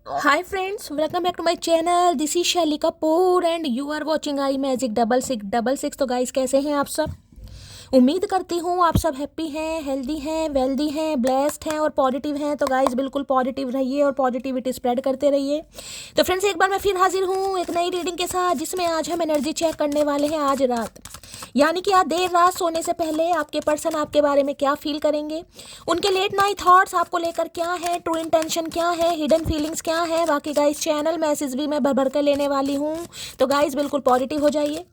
Hi friends, welcome back to my channel. This is Shelly Kapoor and you are watching I magic 6666। तो guys कैसे हैं आप सब? उम्मीद करती हूँ आप सब हैप्पी हैं, हेल्दी हैं, वेल्दी हैं, ब्लेस्ड हैं और पॉजिटिव हैं। तो गाइस बिल्कुल पॉजिटिव रहिए और पॉजिटिविटी स्प्रेड करते रहिए। तो फ्रेंड्स एक बार मैं फिर हाजिर हूँ एक नई रीडिंग के साथ, जिसमें आज हम एनर्जी चेक करने वाले हैं आज रात। यानी कि आज देर रात सोने से पहले आपके पर्सन आपके बारे में क्या फील करेंगे, उनके लेट नाइट थॉट्स आपको लेकर क्या है, ट्रू इंटेंशन क्या है, हिडन फीलिंग्स क्या है। बाकी गाइस चैनल मैसेज भी मैं भर भर कर लेने वाली हूँ। तो गाइस बिल्कुल पॉजिटिव हो जाइए।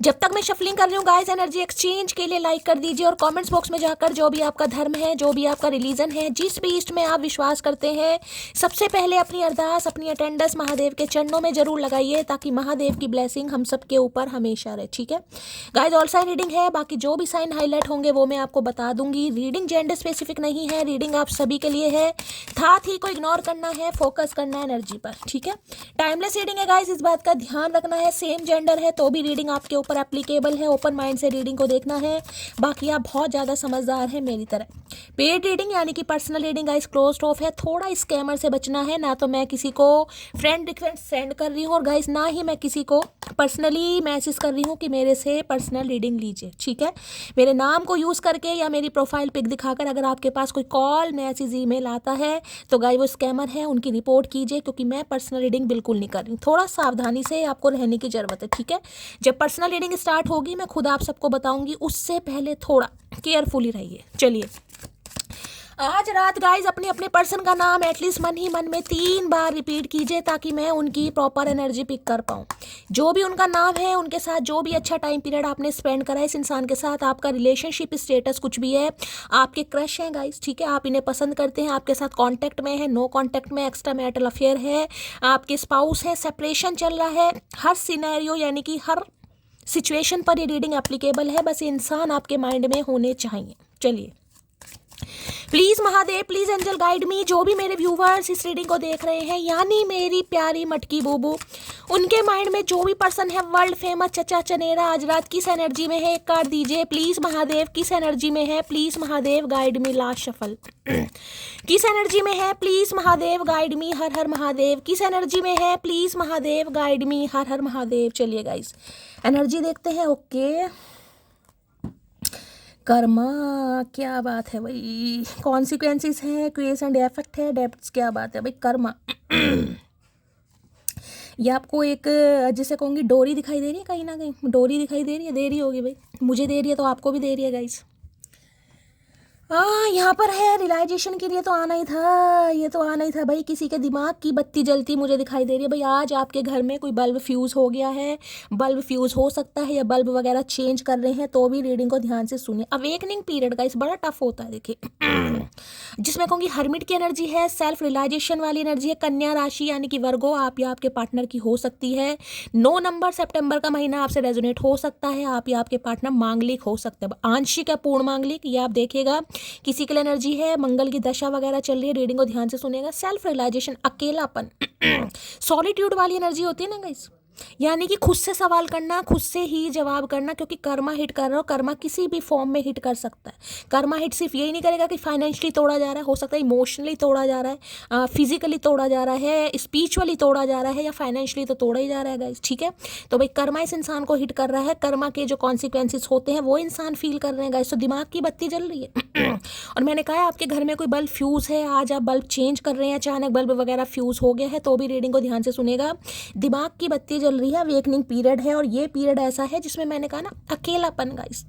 जब तक मैं शफलिंग कर रही हूँ गाइस, एनर्जी एक्सचेंज के लिए लाइक कर दीजिए और कमेंट्स बॉक्स में जाकर जो भी आपका धर्म है, जो भी आपका रिलीजन है, जिस भी ईस्ट में आप विश्वास करते हैं, सबसे पहले अपनी अरदास, अपनी अटेंडेंस महादेव के चरणों में जरूर लगाइए, ताकि महादेव की ब्लेसिंग हम सबके ऊपर हमेशा रहे। ठीक है गाइस, ऑल साइन रीडिंग है, बाकी जो भी साइन हाईलाइट होंगे वो मैं आपको बता दूंगी। रीडिंग जेंडर स्पेसिफिक नहीं है, रीडिंग आप सभी के लिए है। था थी को इग्नोर करना है, फोकस करना है एनर्जी पर। ठीक है, टाइमलेस रीडिंग है गाइस, इस बात का ध्यान रखना है। सेम जेंडर है तो भी रीडिंग आपके ऊपर एप्लीकेबल है। ओपन माइंड से रीडिंग को देखना है। बाकी आप बहुत ज़्यादा समझदार हैं मेरी तरह। पेड रीडिंग यानी कि personal reading guys closed of है। थोड़ा स्कैमर से बचना है। ना तो मैं किसी को फ्रेंड रिक्वेस्ट सेंड कर रही हूँ और गाइस ना ही मैं किसी को पर्सनली मैसेज कर रही हूँ कि मेरे से पर्सनल रीडिंग लीजिए। ठीक है, मेरे नाम को यूज़ करके या मेरी प्रोफाइल पिक दिखाकर अगर आपके पास कोई कॉल, मैसेज, ईमेल आता है तो गाइस वो स्कैमर है, उनकी रिपोर्ट कीजिए, क्योंकि मैं पर्सनल रीडिंग बिल्कुल नहीं कर रही हूँ। थोड़ा सावधानी से आपको रहने की ज़रूरत है। ठीक है, जब पर्सनल रीडिंग स्टार्ट होगी मैं खुद आप सबको बताऊंगी, उससे पहले थोड़ा केयरफुली रहिए। चलिए, आज रात गाइज अपने अपने पर्सन का नाम एटलीस्ट मन ही मन में 3 बार रिपीट कीजिए, ताकि मैं उनकी प्रॉपर एनर्जी पिक कर पाऊँ। जो भी उनका नाम है, उनके साथ जो भी अच्छा टाइम पीरियड आपने स्पेंड करा है इस इंसान के साथ, आपका रिलेशनशिप स्टेटस कुछ भी है, आपके क्रश हैं गाइज, ठीक है, आप इन्हें पसंद करते हैं, आपके साथ कॉन्टैक्ट में है, नो कॉन्टैक्ट में, एक्स्ट्रा मैरिटल अफेयर है, आपके स्पाउस है, सेपरेशन चल रहा है, हर सिनेरियो यानी कि हर सिचुएशन पर ये रीडिंग एप्लीकेबल है। बस ये इंसान आपके माइंड में होने चाहिए। चलिए, please Mahadev, please angel guide me. जो भी मेरे व्यूवर्स इस रीडिंग को देख रहे हैं, यानी मेरी प्यारी मटकी बूबू, उनके माइंड में जो भी पर्सन है वर्ल्ड फेमस चचा चनेरा, आज रात किस एनर्जी में है, एक कार्ड दीजिए प्लीज महादेव। किस एनर्जी में है please Mahadev, guide me. Last shuffle किस एनर्जी में है प्लीज महादेव, गाइड मी। हर हर महादेव। किस एनर्जी में है प्लीज महादेव, गाइड मी। हर हर महादेव। चलिए गाइस एनर्जी देखते हैं। ओके, कर्मा, क्या बात है भाई। कॉन्सिक्वेंसेस है, क्रिएशन एंड इफेक्ट है, डेप्थ्स, क्या बात है भाई। कर्मा ये आपको एक, जिसे कहूँगी डोरी दिखाई दे रही है, कहीं ना कहीं डोरी दिखाई दे रही है, दे रही होगी भाई, मुझे दे रही है तो आपको भी दे रही है गाइस। हाँ, यहाँ पर है रियलाइजेशन के लिए तो आना ही था, ये तो आना ही था भाई। किसी के दिमाग की बत्ती जलती मुझे दिखाई दे रही है भाई। आज आपके घर में कोई बल्ब फ्यूज़ हो गया है, बल्ब फ्यूज़ हो सकता है, या बल्ब वगैरह चेंज कर रहे हैं, तो भी रीडिंग को ध्यान से सुनिए। अवेकनिंग पीरियड का इस बड़ा टफ होता है देखिए जिसमें कहूँगी हर्मिट की एनर्जी है, सेल्फ रियलाइजेशन वाली एनर्जी है। कन्या राशि यानी कि वर्गो आप या आपके पार्टनर की हो सकती है। 9 नंबर सितंबर का महीना आपसे रेजोनेट हो सकता है। आप या आपके पार्टनर मांगलिक हो सकते हैं, आंशिक या पूर्ण मांगलिक, ये आप देखिएगा। किसी के लिए एनर्जी है, मंगल की दशा वगैरह चल रही है, रीडिंग को ध्यान से सुनिएगा। सेल्फ रियलाइजेशन, अकेलापन सॉलिट्यूड वाली एनर्जी होती है ना गाइस, यानी कि खुद से सवाल करना, खुद से ही जवाब करना, क्योंकि कर्मा हिट कर रहा हो। कर्मा किसी भी फॉर्म में हिट कर सकता है। कर्मा हिट सिर्फ यही नहीं करेगा कि फाइनेंशियली तोड़ा जा रहा है, हो सकता है इमोशनली तोड़ा जा रहा है, फिजिकली तोड़ा जा रहा है, स्पिरिचुअली तोड़ा जा रहा है, या फाइनेंशियली तो तोड़ा ही जा रहा है गाइस। ठीक है, तो भाई कर्मा इस इंसान को हिट कर रहा है। कर्मा के जो कॉन्सिक्वेंसेस होते हैं वो इंसान फील कर रहे हैं गाइस। तो दिमाग की बत्ती जल रही है और मैंने कहा आपके घर में कोई बल्ब फ्यूज़ है, आज आप बल्ब चेंज कर रहे हैं, अचानक बल्ब वगैरह फ्यूज़ हो गया है, तो भी रीडिंग को ध्यान से सुनेगा। दिमाग की बत्ती जल रही है, अवेकनिंग पीरियड है, और ये पीरियड ऐसा है जिसमें मैंने कहा ना अकेलापन गाइस,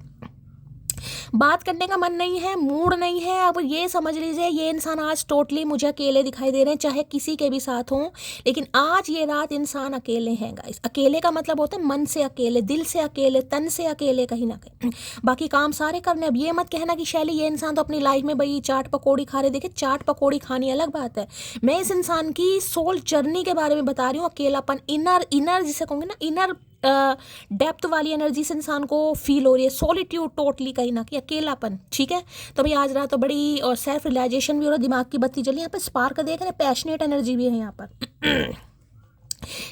बात करने का मन नहीं है, मूड नहीं है। अब ये समझ लीजिए ये इंसान आज टोटली मुझे अकेले दिखाई दे रहे हैं, चाहे किसी के भी साथ हों, लेकिन आज ये रात इंसान अकेले हैं गाइस। अकेले का मतलब होता है मन से अकेले, दिल से अकेले, तन से अकेले, कहीं ना कहीं बाकी काम सारे करने। अब ये मत कहना कि शैली ये इंसान तो अपनी लाइफ में भाई चाट पकौड़ी खा रहे। देखिए चाट पकौड़ी खानी अलग बात है, मैं इस इंसान की सोल जर्नी के बारे में बता रही हूँ। अकेलापन, इनर जिसे कहूँगी ना, इनर डेप्थ वाली एनर्जी से इंसान को फील हो रही है। सॉलिट्यूड टोटली, कहीं ना कहीं अकेलापन। ठीक है, तो भाई आज रात तो बड़ी, और सेल्फ रियलाइजेशन भी हो रहा है, दिमाग की बत्ती जली। यहाँ पे स्पार्क देख रहे हैं, पैशनेट एनर्जी भी है यहाँ पर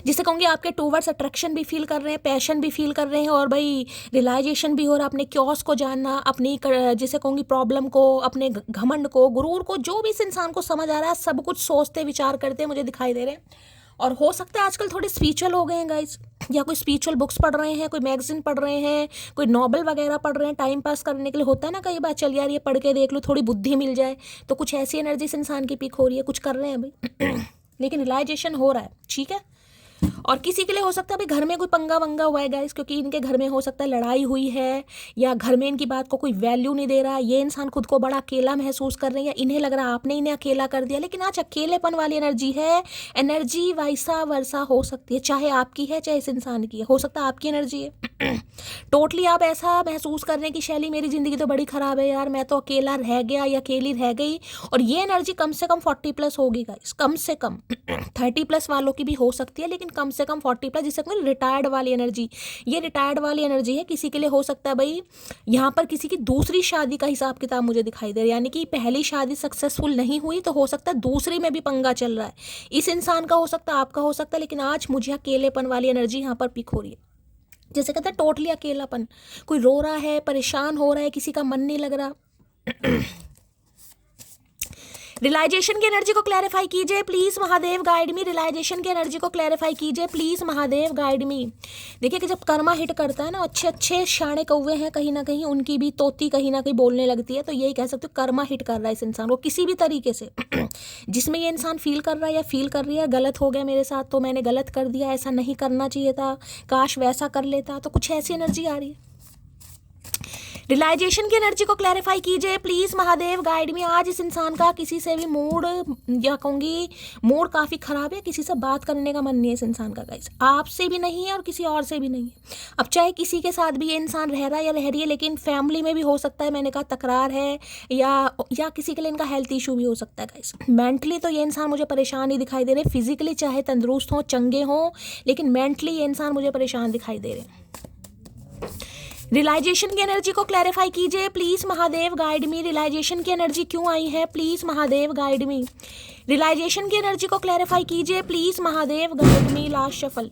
जिसे कहूँगी आपके टूवर्ड्स अट्रैक्शन भी फील कर रहे हैं, पैशन भी फील कर रहे हैं, और भाई रियलाइजेशन भी हो रहा है अपने क्योस को जानना, अपनी जिसे कहूँगी प्रॉब्लम को, अपने घमंड को, गुरूर को, जो भी इस इंसान को समझ आ रहा है, सब कुछ सोचते विचार करते मुझे दिखाई दे रहे हैं। और हो सकता है आजकल थोड़े स्पिरिचुअल हो गए हैं गाइज, या कोई स्पिरिचुअल बुक्स पढ़ रहे हैं, कोई मैगजीन पढ़ रहे हैं, कोई नॉवल वगैरह पढ़ रहे हैं टाइम पास करने के लिए। होता है ना कई बार, चल यार ये पढ़ के देख लो, थोड़ी बुद्धि मिल जाए। तो कुछ ऐसी एनर्जी इस इंसान की पिक हो रही है, कुछ कर रहे हैं भाई लेकिन रियलाइजेशन हो रहा है, ठीक है। और किसी के लिए हो सकता है भाई घर में कोई पंगा वंगा हुआ है गाइस, क्योंकि इनके घर में हो सकता है लड़ाई हुई है, या घर में इनकी बात को कोई वैल्यू नहीं दे रहा। ये इंसान खुद को बड़ा अकेला महसूस कर रहे हैं, या इन्हें लग रहा है आपने इन्हें अकेला कर दिया। लेकिन आज अकेलेपन वाली एनर्जी है, एनर्जी वैसा वर्षा हो सकती है, चाहे आपकी है चाहे इस इंसान की है, हो सकता है आपकी एनर्जी है। टोटली आप ऐसा महसूस कर रहे हैं कि शैली मेरी ज़िंदगी तो बड़ी ख़राब है यार, मैं तो अकेला रह गया या अकेली रह गई। और ये एनर्जी कम से कम 40+ होगी गाइस, कम से कम 30+ वालों की भी हो सकती है, लेकिन कम से कम 40+, जिससे कि रिटायर्ड वाली एनर्जी, ये रिटायर्ड वाली एनर्जी है। किसी के लिए हो सकता है भाई यहाँ पर किसी की दूसरी शादी का हिसाब किताब मुझे दिखाई दे रहा है, यानी कि पहली शादी सक्सेसफुल नहीं हुई तो हो सकता है दूसरी में भी पंगा चल रहा है। इस इंसान का हो सकता है, आपका हो सकता है, लेकिन आज मुझे अकेलेपन वाली एनर्जी यहाँ पर पिक हो रही है। जैसे कहते हैं टोटली अकेलापन, कोई रो रहा है, परेशान हो रहा है, किसी का मन नहीं लग रहा। रियलाइजेशन की एनर्जी को क्लैरिफाई कीजिए please Mahadev, guide me. Realization की एनर्जी को क्लैरिफाई कीजिए प्लीज महादेव, गाइड मी। देखिए कि जब कर्मा हिट करता है ना, अच्छे अच्छे शाणे कौवे हैं कहीं ना कहीं, उनकी भी तोती कहीं ना कहीं बोलने लगती है। तो यही कह सकते हो कर्मा हिट कर रहा है इस इंसान को किसी भी तरीके से। जिसमें ये इंसान फील कर रहा है या फील कर रही है गलत हो गया मेरे साथ, तो मैंने गलत कर दिया, ऐसा नहीं करना चाहिए था, काश वैसा कर लेता, तो कुछ ऐसी एनर्जी आ रही है। रियलाइजेशन की एनर्जी को क्लैरिफाई कीजिए प्लीज महादेव, गाइड में। आज इस इंसान का किसी से भी मूड, या कहूँगी मूड काफ़ी ख़राब है, किसी से बात करने का मन नहीं है इस इंसान का गाइस, आपसे भी नहीं है और किसी और से भी नहीं है। अब चाहे किसी के साथ भी ये इंसान रह रहा है या रह रही है, लेकिन फैमिली में भी हो सकता है, मैंने कहा तकरार है, या किसी के लिए इनका हेल्थ इशू भी हो सकता है गाइस। मेंटली तो ये इंसान मुझे परेशान ही दिखाई दे रहे, फिजिकली चाहे तंदुरुस्त हों, चंगे हों, लेकिन मेंटली ये इंसान मुझे परेशान दिखाई दे रहे हैं। रियलाइजेशन की एनर्जी को क्लैरिफाई कीजिए please Mahadev, guide me. Realization की एनर्जी क्यों आई है please Mahadev, guide me. Realization की एनर्जी को क्लैरिफाई कीजिए please Mahadev, guide me. Last shuffle.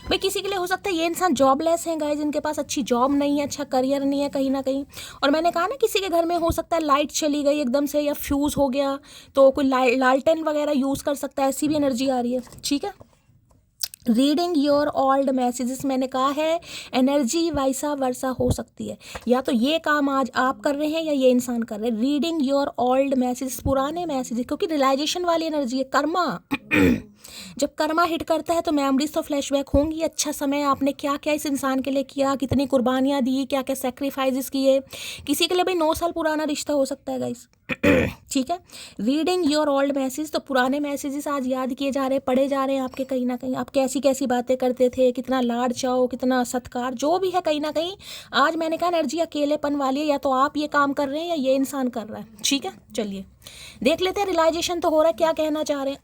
भाई किसी के लिए हो सकता है ये इंसान जॉबलेस है गाइस, इनके पास अच्छी जॉब नहीं है, अच्छा करियर नहीं है कहीं ना कहीं। और मैंने कहा ना किसी के घर में हो सकता है लाइट चली गई एकदम से, या फ्यूज हो गया, तो कोई लालटेन वगैरह यूज़ कर सकता है, ऐसी भी एनर्जी आ रही है, ठीक है। रीडिंग योर ओल्ड मैसेजेस, मैंने कहा है एनर्जी वैसा वर्षा हो सकती है, या तो ये काम आज आप कर रहे हैं या ये इंसान कर रहे हैं। रीडिंग योर ओल्ड मैसेजेस, पुराने मैसेजेस, क्योंकि रियलाइजेशन वाली एनर्जी है, कर्मा। जब कर्मा हिट करता है तो मेमोरीज तो फ्लैशबैक होंगी, अच्छा समय आपने क्या क्या इस इंसान के लिए किया, कितनी कुर्बानियाँ दी, क्या क्या सेक्रीफाइसेस किए। किसी के लिए भाई 9 साल पुराना रिश्ता हो सकता है गाइस, ठीक है। रीडिंग योर ओल्ड मैसेज, तो पुराने मैसेजेस आज याद किए जा रहे हैं, पढ़े जा रहे हैं आपके, कहीं ना कहीं आप कैसी कैसी बातें करते थे, कितना लाड चाओ, कितना सत्कार, जो भी है कहीं ना कहीं आज मैंने कहा एनर्जी अकेलेपन वाली है, या तो आप ये काम कर रहे हैं या ये इंसान कर रहा है, ठीक है। चलिए देख लेते हैं, रियलाइजेशन तो हो रहा है, क्या कहना चाह रहे हैं।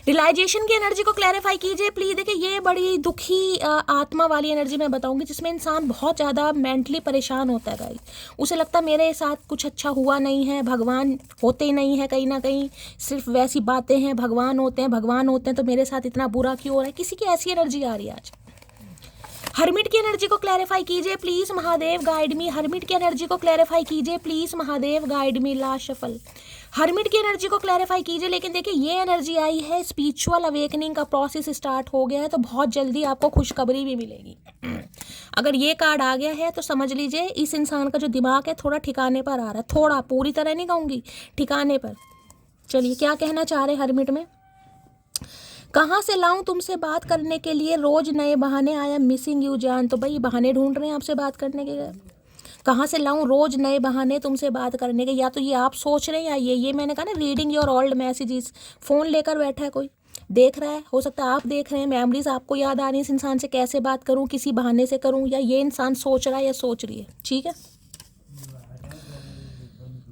रियलाइजेशन की एनर्जी को क्लैरिफाई कीजिए प्लीज। देखिए ये बड़ी दुखी आत्मा वाली एनर्जी मैं बताऊंगी, जिसमें इंसान बहुत ज़्यादा मेंटली परेशान होता है गाइस, उसे लगता है मेरे साथ कुछ अच्छा हुआ नहीं है, भगवान होते ही नहीं है, कहीं ना कहीं सिर्फ वैसी बातें हैं, भगवान होते हैं तो मेरे साथ इतना बुरा क्यों हो रहा है, किसी की ऐसी एनर्जी आ रही है आज। हर्मिट की एनर्जी को क्लैरिफाई कीजिए please Mahadev, guide me. Hermit की एनर्जी को क्लैरिफाई कीजिए please Mahadev, guide me. Last shuffle. Hermit की एनर्जी को क्लैरिफाई कीजिए, लेकिन देखिए ये एनर्जी आई है, स्पिरिचुअल अवेकनिंग का प्रोसेस स्टार्ट हो गया है, तो बहुत जल्दी आपको खुशखबरी भी मिलेगी। अगर ये कार्ड आ गया है तो समझ लीजिए इस इंसान का जो दिमाग है थोड़ा ठिकाने पर आ रहा है, थोड़ा, पूरी तरह नहीं कहूँगी, ठिकाने पर। चलिए क्या कहना चाह रहे हर्मिट में। कहाँ से लाऊं तुमसे बात करने के लिए रोज नए बहाने, आई एम मिसिंग यू जान। तो भाई बहाने ढूंढ रहे हैं आपसे बात करने के। कहाँ से लाऊं रोज नए बहाने तुमसे बात करने के, या तो ये आप सोच रहे हैं या ये मैंने कहा ना reading your old messages. Phone लेकर बैठा है कोई, देख रहा है, हो सकता है आप देख रहे हैं, मेमोरीज आपको याद आ रही है इस इंसान से, कैसे बात करूँ, किसी बहाने से करूँ, या ये इंसान सोच रहा है या सोच रही है, ठीक है।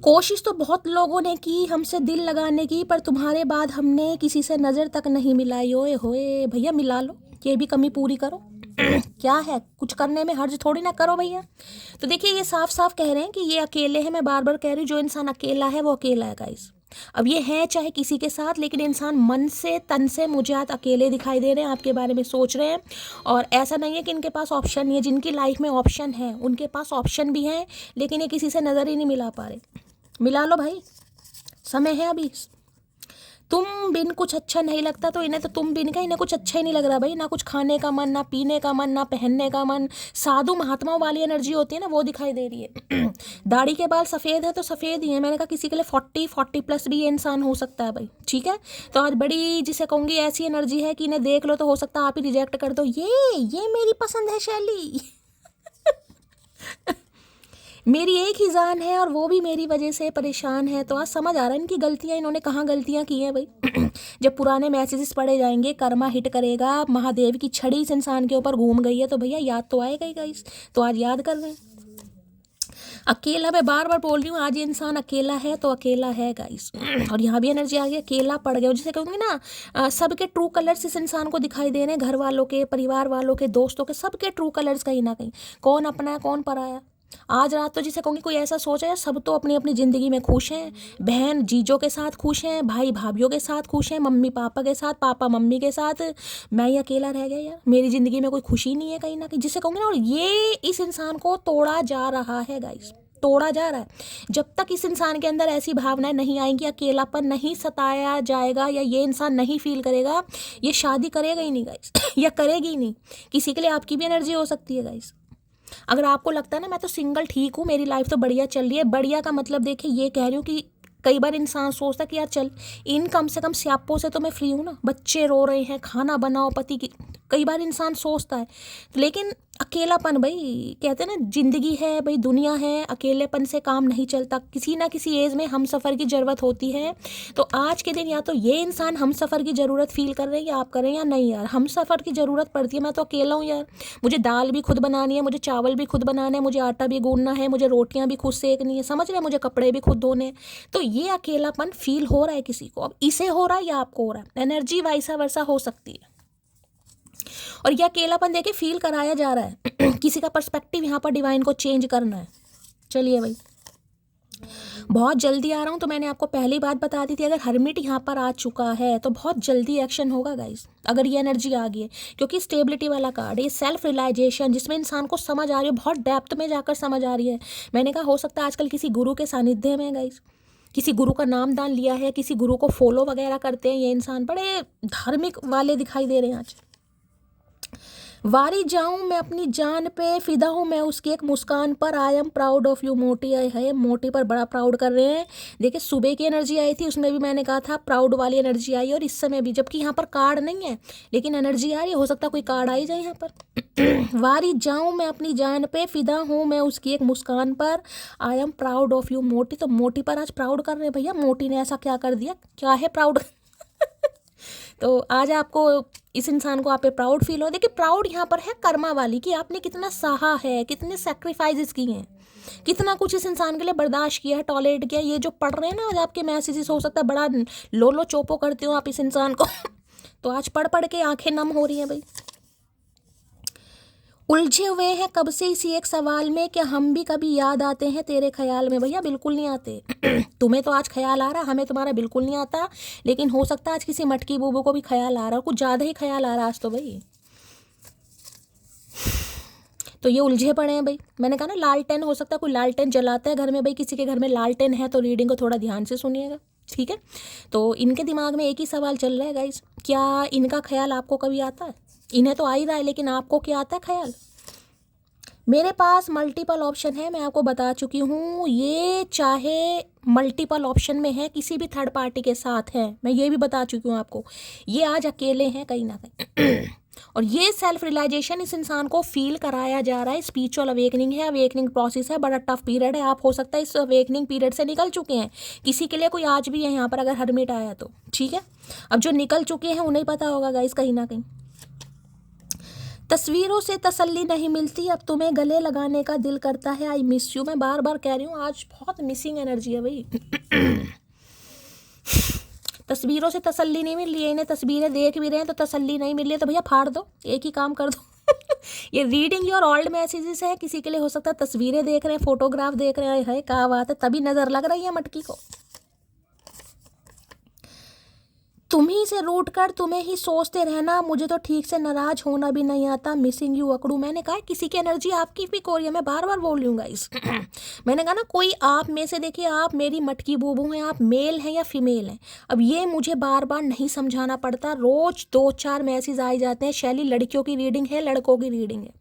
कोशिश तो बहुत लोगों ने की हमसे दिल लगाने की, पर तुम्हारे बाद हमने किसी से नज़र तक नहीं मिलाई। ओए होए भैया मिला लो, ये भी कमी पूरी करो। क्या है, कुछ करने में हर्ज थोड़ी ना करो भैया। तो देखिए ये साफ साफ कह रहे हैं कि ये अकेले हैं, मैं बार बार कह रही हूँ, जो इंसान अकेला है वो अकेला है गाइस। अब ये है चाहे किसी के साथ, लेकिन इंसान मन से तन से मुझे आज अकेले दिखाई दे रहे हैं, आपके बारे में सोच रहे हैं। और ऐसा नहीं है कि इनके पास ऑप्शन नहीं है, जिनकी लाइफ में ऑप्शन है उनके पास ऑप्शन भी हैं, लेकिन ये किसी से नज़र ही नहीं मिला पा रहे। मिला लो भाई, समय है अभी। तुम बिन कुछ अच्छा नहीं लगता, तो इन्हें तो तुम बिन का इन्हें कुछ अच्छा ही नहीं लग रहा भाई। ना कुछ खाने का मन, ना पीने का मन, ना पहनने का मन। साधु महात्माओं वाली एनर्जी होती है ना, वो दिखाई दे रही है। दाढ़ी के बाल सफ़ेद है तो सफ़ेद ही है। मैंने कहा किसी के लिए 40 प्लस भी ये इंसान हो सकता है भाई, ठीक है। तो आज बड़ी जिसे कहूँगी ऐसी एनर्जी है कि इन्हें देख लो तो हो सकता है आप ही रिजेक्ट कर दो। ये मेरी पसंद है शैली। मेरी एक ही जान है और वो भी मेरी वजह से परेशान है। तो आज समझ आ रहा है इनकी गलतियाँ, इन्होंने कहाँ गलतियाँ की हैं भाई। जब पुराने मैसेजेस पढ़े जाएंगे, कर्मा हिट करेगा, महादेव की छड़ी इस इंसान के ऊपर घूम गई है, तो भैया याद तो आएगा ही गाइस। तो आज याद कर रहे हैं। अकेला, मैं बार बार बोल रही हूँ, आज ये इंसान अकेला है तो अकेला है गाइस। और यहाँ भी एनर्जी आ गई, अकेला पड़ गया। जिसे कहूँगी ना, सबके ट्रू कलर्स इस इंसान को दिखाई दे रहे हैं, घर वालों के, परिवार वालों के, दोस्तों के, सबके ट्रू कलर्स कहीं ना कहीं। कौन अपना है कौन पराया। आज रात तो जिसे कहूँगी कोई ऐसा सोच है, सब तो अपनी अपनी ज़िंदगी में खुश हैं। बहन जीजों के साथ खुश हैं, भाई भाभीियों के साथ खुश हैं, मम्मी पापा के साथ, पापा मम्मी के साथ। मैं ही अकेला रह गया यार, मेरी ज़िंदगी में कोई खुशी नहीं है कहीं ना कहीं, जिसे कहूँगी ना। और ये इस इंसान को तोड़ा जा रहा है गाइस, तोड़ा जा रहा है। जब तक इस इंसान के अंदर ऐसी भावनाएं नहीं आएंगी, अकेलापन नहीं सताया जाएगा, या ये इंसान नहीं फील करेगा, ये शादी करेगा ही नहीं गाइस। या करेगी ही नहीं। किसी के लिए आपकी भी एनर्जी हो सकती है गाइस। अगर आपको लगता है ना मैं तो सिंगल ठीक हूँ, मेरी लाइफ तो बढ़िया चल रही है, बढ़िया का मतलब देखिए ये कह रही हूँ कि कई बार इंसान सोचता है कि यार चल इन कम से कम स्यापों से तो मैं फ्री हूँ ना, बच्चे रो रहे हैं, खाना बनाओ, पति की, कई बार इंसान सोचता है। लेकिन अकेलापन भाई, कहते हैं ना जिंदगी है भाई, दुनिया है, अकेलेपन से काम नहीं चलता। किसी ना किसी एज में हम सफ़र की ज़रूरत होती है। तो आज के दिन या तो ये इंसान हम सफ़र की ज़रूरत फील कर रहे हैं, या आप करें या नहीं यार, हम सफ़र की ज़रूरत पड़ती है। मैं तो अकेला हूँ यार, मुझे दाल भी खुद बनानी है, मुझे चावल भी खुद बनाना है, मुझे आटा भी गूंदना है, मुझे रोटियाँ भी खुद सेकनी है, समझ रहे हैं, मुझे कपड़े भी खुद धोने हैं। तो ये अकेलापन फील हो रहा है किसी को, अब इसे हो रहा है या आपको हो रहा है। एनर्जी वैसा वैसा हो सकती है। और यह अकेलापन देके फील कराया जा रहा है। किसी का पर्सपेक्टिव यहाँ पर डिवाइन को चेंज करना है। चलिए भाई, बहुत जल्दी आ रहा हूँ। तो मैंने आपको पहली बात बता दी थी, अगर हर्मिट यहाँ पर आ चुका है तो बहुत जल्दी एक्शन होगा गाइस, अगर ये एनर्जी आ गई है। क्योंकि स्टेबिलिटी वाला कार्ड है, ये सेल्फ रियलाइजेशन, जिसमें इंसान को समझ आ रही है, बहुत डेप्थ में जाकर समझ आ रही है। मैंने कहा हो सकता है आजकल किसी गुरु के सानिध्य में गाइस, किसी गुरु का नाम दान लिया है, किसी गुरु को फॉलो वगैरह करते हैं। ये इंसान बड़े धार्मिक वाले दिखाई दे रहे हैं आज। वारी जाऊं मैं अपनी जान पे, फिदा हूँ मैं उसकी एक मुस्कान पर, I am proud of you मोटी। है मोटी पर बड़ा प्राउड कर रहे हैं। देखिए सुबह की एनर्जी आई थी, उसमें भी मैंने कहा था प्राउड वाली एनर्जी आई, और इस समय भी, जबकि यहाँ पर कार्ड नहीं है लेकिन एनर्जी आ रही है, हो सकता है कोई कार्ड आई जाए यहाँ पर। वारी जाऊं मैं अपनी जान पे, फिदा हूँ मैं उसकी एक मुस्कान पर, I am proud of you मोटी। तो मोटी पर आज प्राउड कर रहे हैं भैया। मोटी ने ऐसा क्या कर दिया, क्या है प्राउड। तो आज आपको इस इंसान को आप पे प्राउड फील हो। देखिए प्राउड यहाँ पर है कर्मा वाली, कि आपने कितना सहा है, कितने सेक्रीफाइसेस किए हैं, कितना कुछ इस इंसान के लिए बर्दाश्त किया है, टॉलरेट किया। ये जो पढ़ रहे हैं ना आज आपके मैसेजेस, हो सकता है बड़ा लो चोपो करते हो आप इस इंसान को। तो आज पढ़ पढ़ के आंखें नम हो रही हैं भाई। उलझे हुए हैं कब से इसी एक सवाल में, क्या हम भी कभी याद आते हैं तेरे ख्याल में। भैया बिल्कुल नहीं आते। तुम्हें तो आज ख्याल आ रहा, हमें तुम्हारा बिल्कुल नहीं आता। लेकिन हो सकता है आज किसी मटकी बूबू को भी ख्याल आ रहा, और कुछ ज़्यादा ही ख्याल आ रहा आज तो भाई। तो ये उलझे पड़े हैं भाई। मैंने कहा ना लालटेन, हो सकता है कोई लालटेन जलाता है घर में भाई, किसी के घर में लालटेन है तो रीडिंग को थोड़ा ध्यान से सुनिएगा, ठीक है। तो इनके दिमाग में एक ही सवाल चल रहा है गाइस, क्या इनका ख्याल आपको कभी आता है। इन्हें तो आ ही रहा है, लेकिन आपको क्या आता है ख्याल। मेरे पास मल्टीपल ऑप्शन है, मैं आपको बता चुकी हूँ। ये चाहे मल्टीपल ऑप्शन में है, किसी भी थर्ड पार्टी के साथ है, मैं ये भी बता चुकी हूँ आपको। ये आज अकेले हैं कहीं ना कहीं। और ये सेल्फ रियलाइजेशन इस इंसान को फील कराया जा रहा है। स्पिरिचुअल अवेकनिंग है, अवेकनिंग प्रोसेस है, बड़ा टफ पीरियड है। आप हो सकता है इस अवेकनिंग पीरियड से निकल चुके हैं, किसी के लिए कोई आज भी है यहाँ पर अगर हर्मिट आया तो, ठीक है। अब जो निकल चुके हैं उन्हें पता होगा गाइस कहीं ना कहीं। तस्वीरों से तसल्ली नहीं मिलती, अब तुम्हें गले लगाने का दिल करता है, आई मिस यू। मैं बार बार कह रही हूँ आज बहुत मिसिंग एनर्जी है भाई। तस्वीरों से तसल्ली नहीं मिल रही है, इन्हें तस्वीरें देख भी रहे हैं तो तसल्ली नहीं मिल रही है, तो भैया फाड़ दो, एक ही काम कर दो। ये रीडिंग योर ओल्ड मैसेजेस है, किसी के लिए हो सकता है तस्वीरें देख रहे हैं, फोटोग्राफ देख रहे हैं, है क्या बात है, तभी नज़र लग रही है मटकी को। तुम ही से रूठ कर तुम्हें ही सोचते रहना, मुझे तो ठीक से नाराज होना भी नहीं आता, मिसिंग यू अकड़ू। मैंने कहा किसी की एनर्जी आपकी भी हो रही है, मैं बार बार बोल रही हूँ गाइस। मैंने कहा ना कोई आप में से, देखिए आप मेरी मटकी बूबू हैं, आप मेल हैं या फीमेल हैं। अब ये मुझे बार बार नहीं समझाना पड़ता, रोज 2-4 मैसेज आए जाते हैं, शैली लड़कियों की रीडिंग है, लड़कों की रीडिंग है।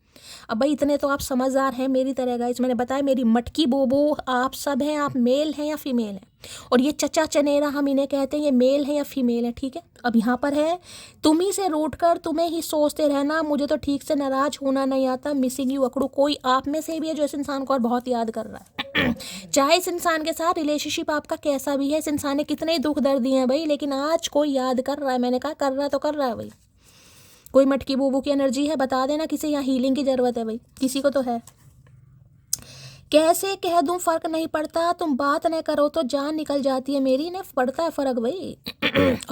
अब भाई इतने तो आप समझदार हैं मेरी तरह गाइस, मैंने बताया मेरी मटकी बोबो आप सब हैं, आप मेल हैं या फीमेल हैं। और ये चचा चनेरा हम इन्हें कहते हैं, ये मेल है या फीमेल है, ठीक है। अब यहाँ पर है तुम ही से रूठ कर तुम्हें ही सोचते रहना, मुझे तो ठीक से नाराज होना नहीं आता, मिसिंग यू अकड़ू। कोई आप में से भी है जो इस इंसान को और बहुत याद कर रहा है। चाहे इस इंसान के साथ रिलेशनशिप आपका कैसा भी है, इस इंसान ने कितने दुख दर्द दिए हैं भाई, लेकिन आज कोई याद कर रहा है। मैंने कहा कर रहा है तो कर रहा है भाई। कोई मटकी बूबू की एनर्जी है बता देना, किसी यहाँ हीलिंग की ज़रूरत है भाई, किसी को तो है। कैसे कह दूं फ़र्क नहीं पड़ता, तुम बात न करो तो जान निकल जाती है मेरी। ने पड़ता है फ़र्क भाई।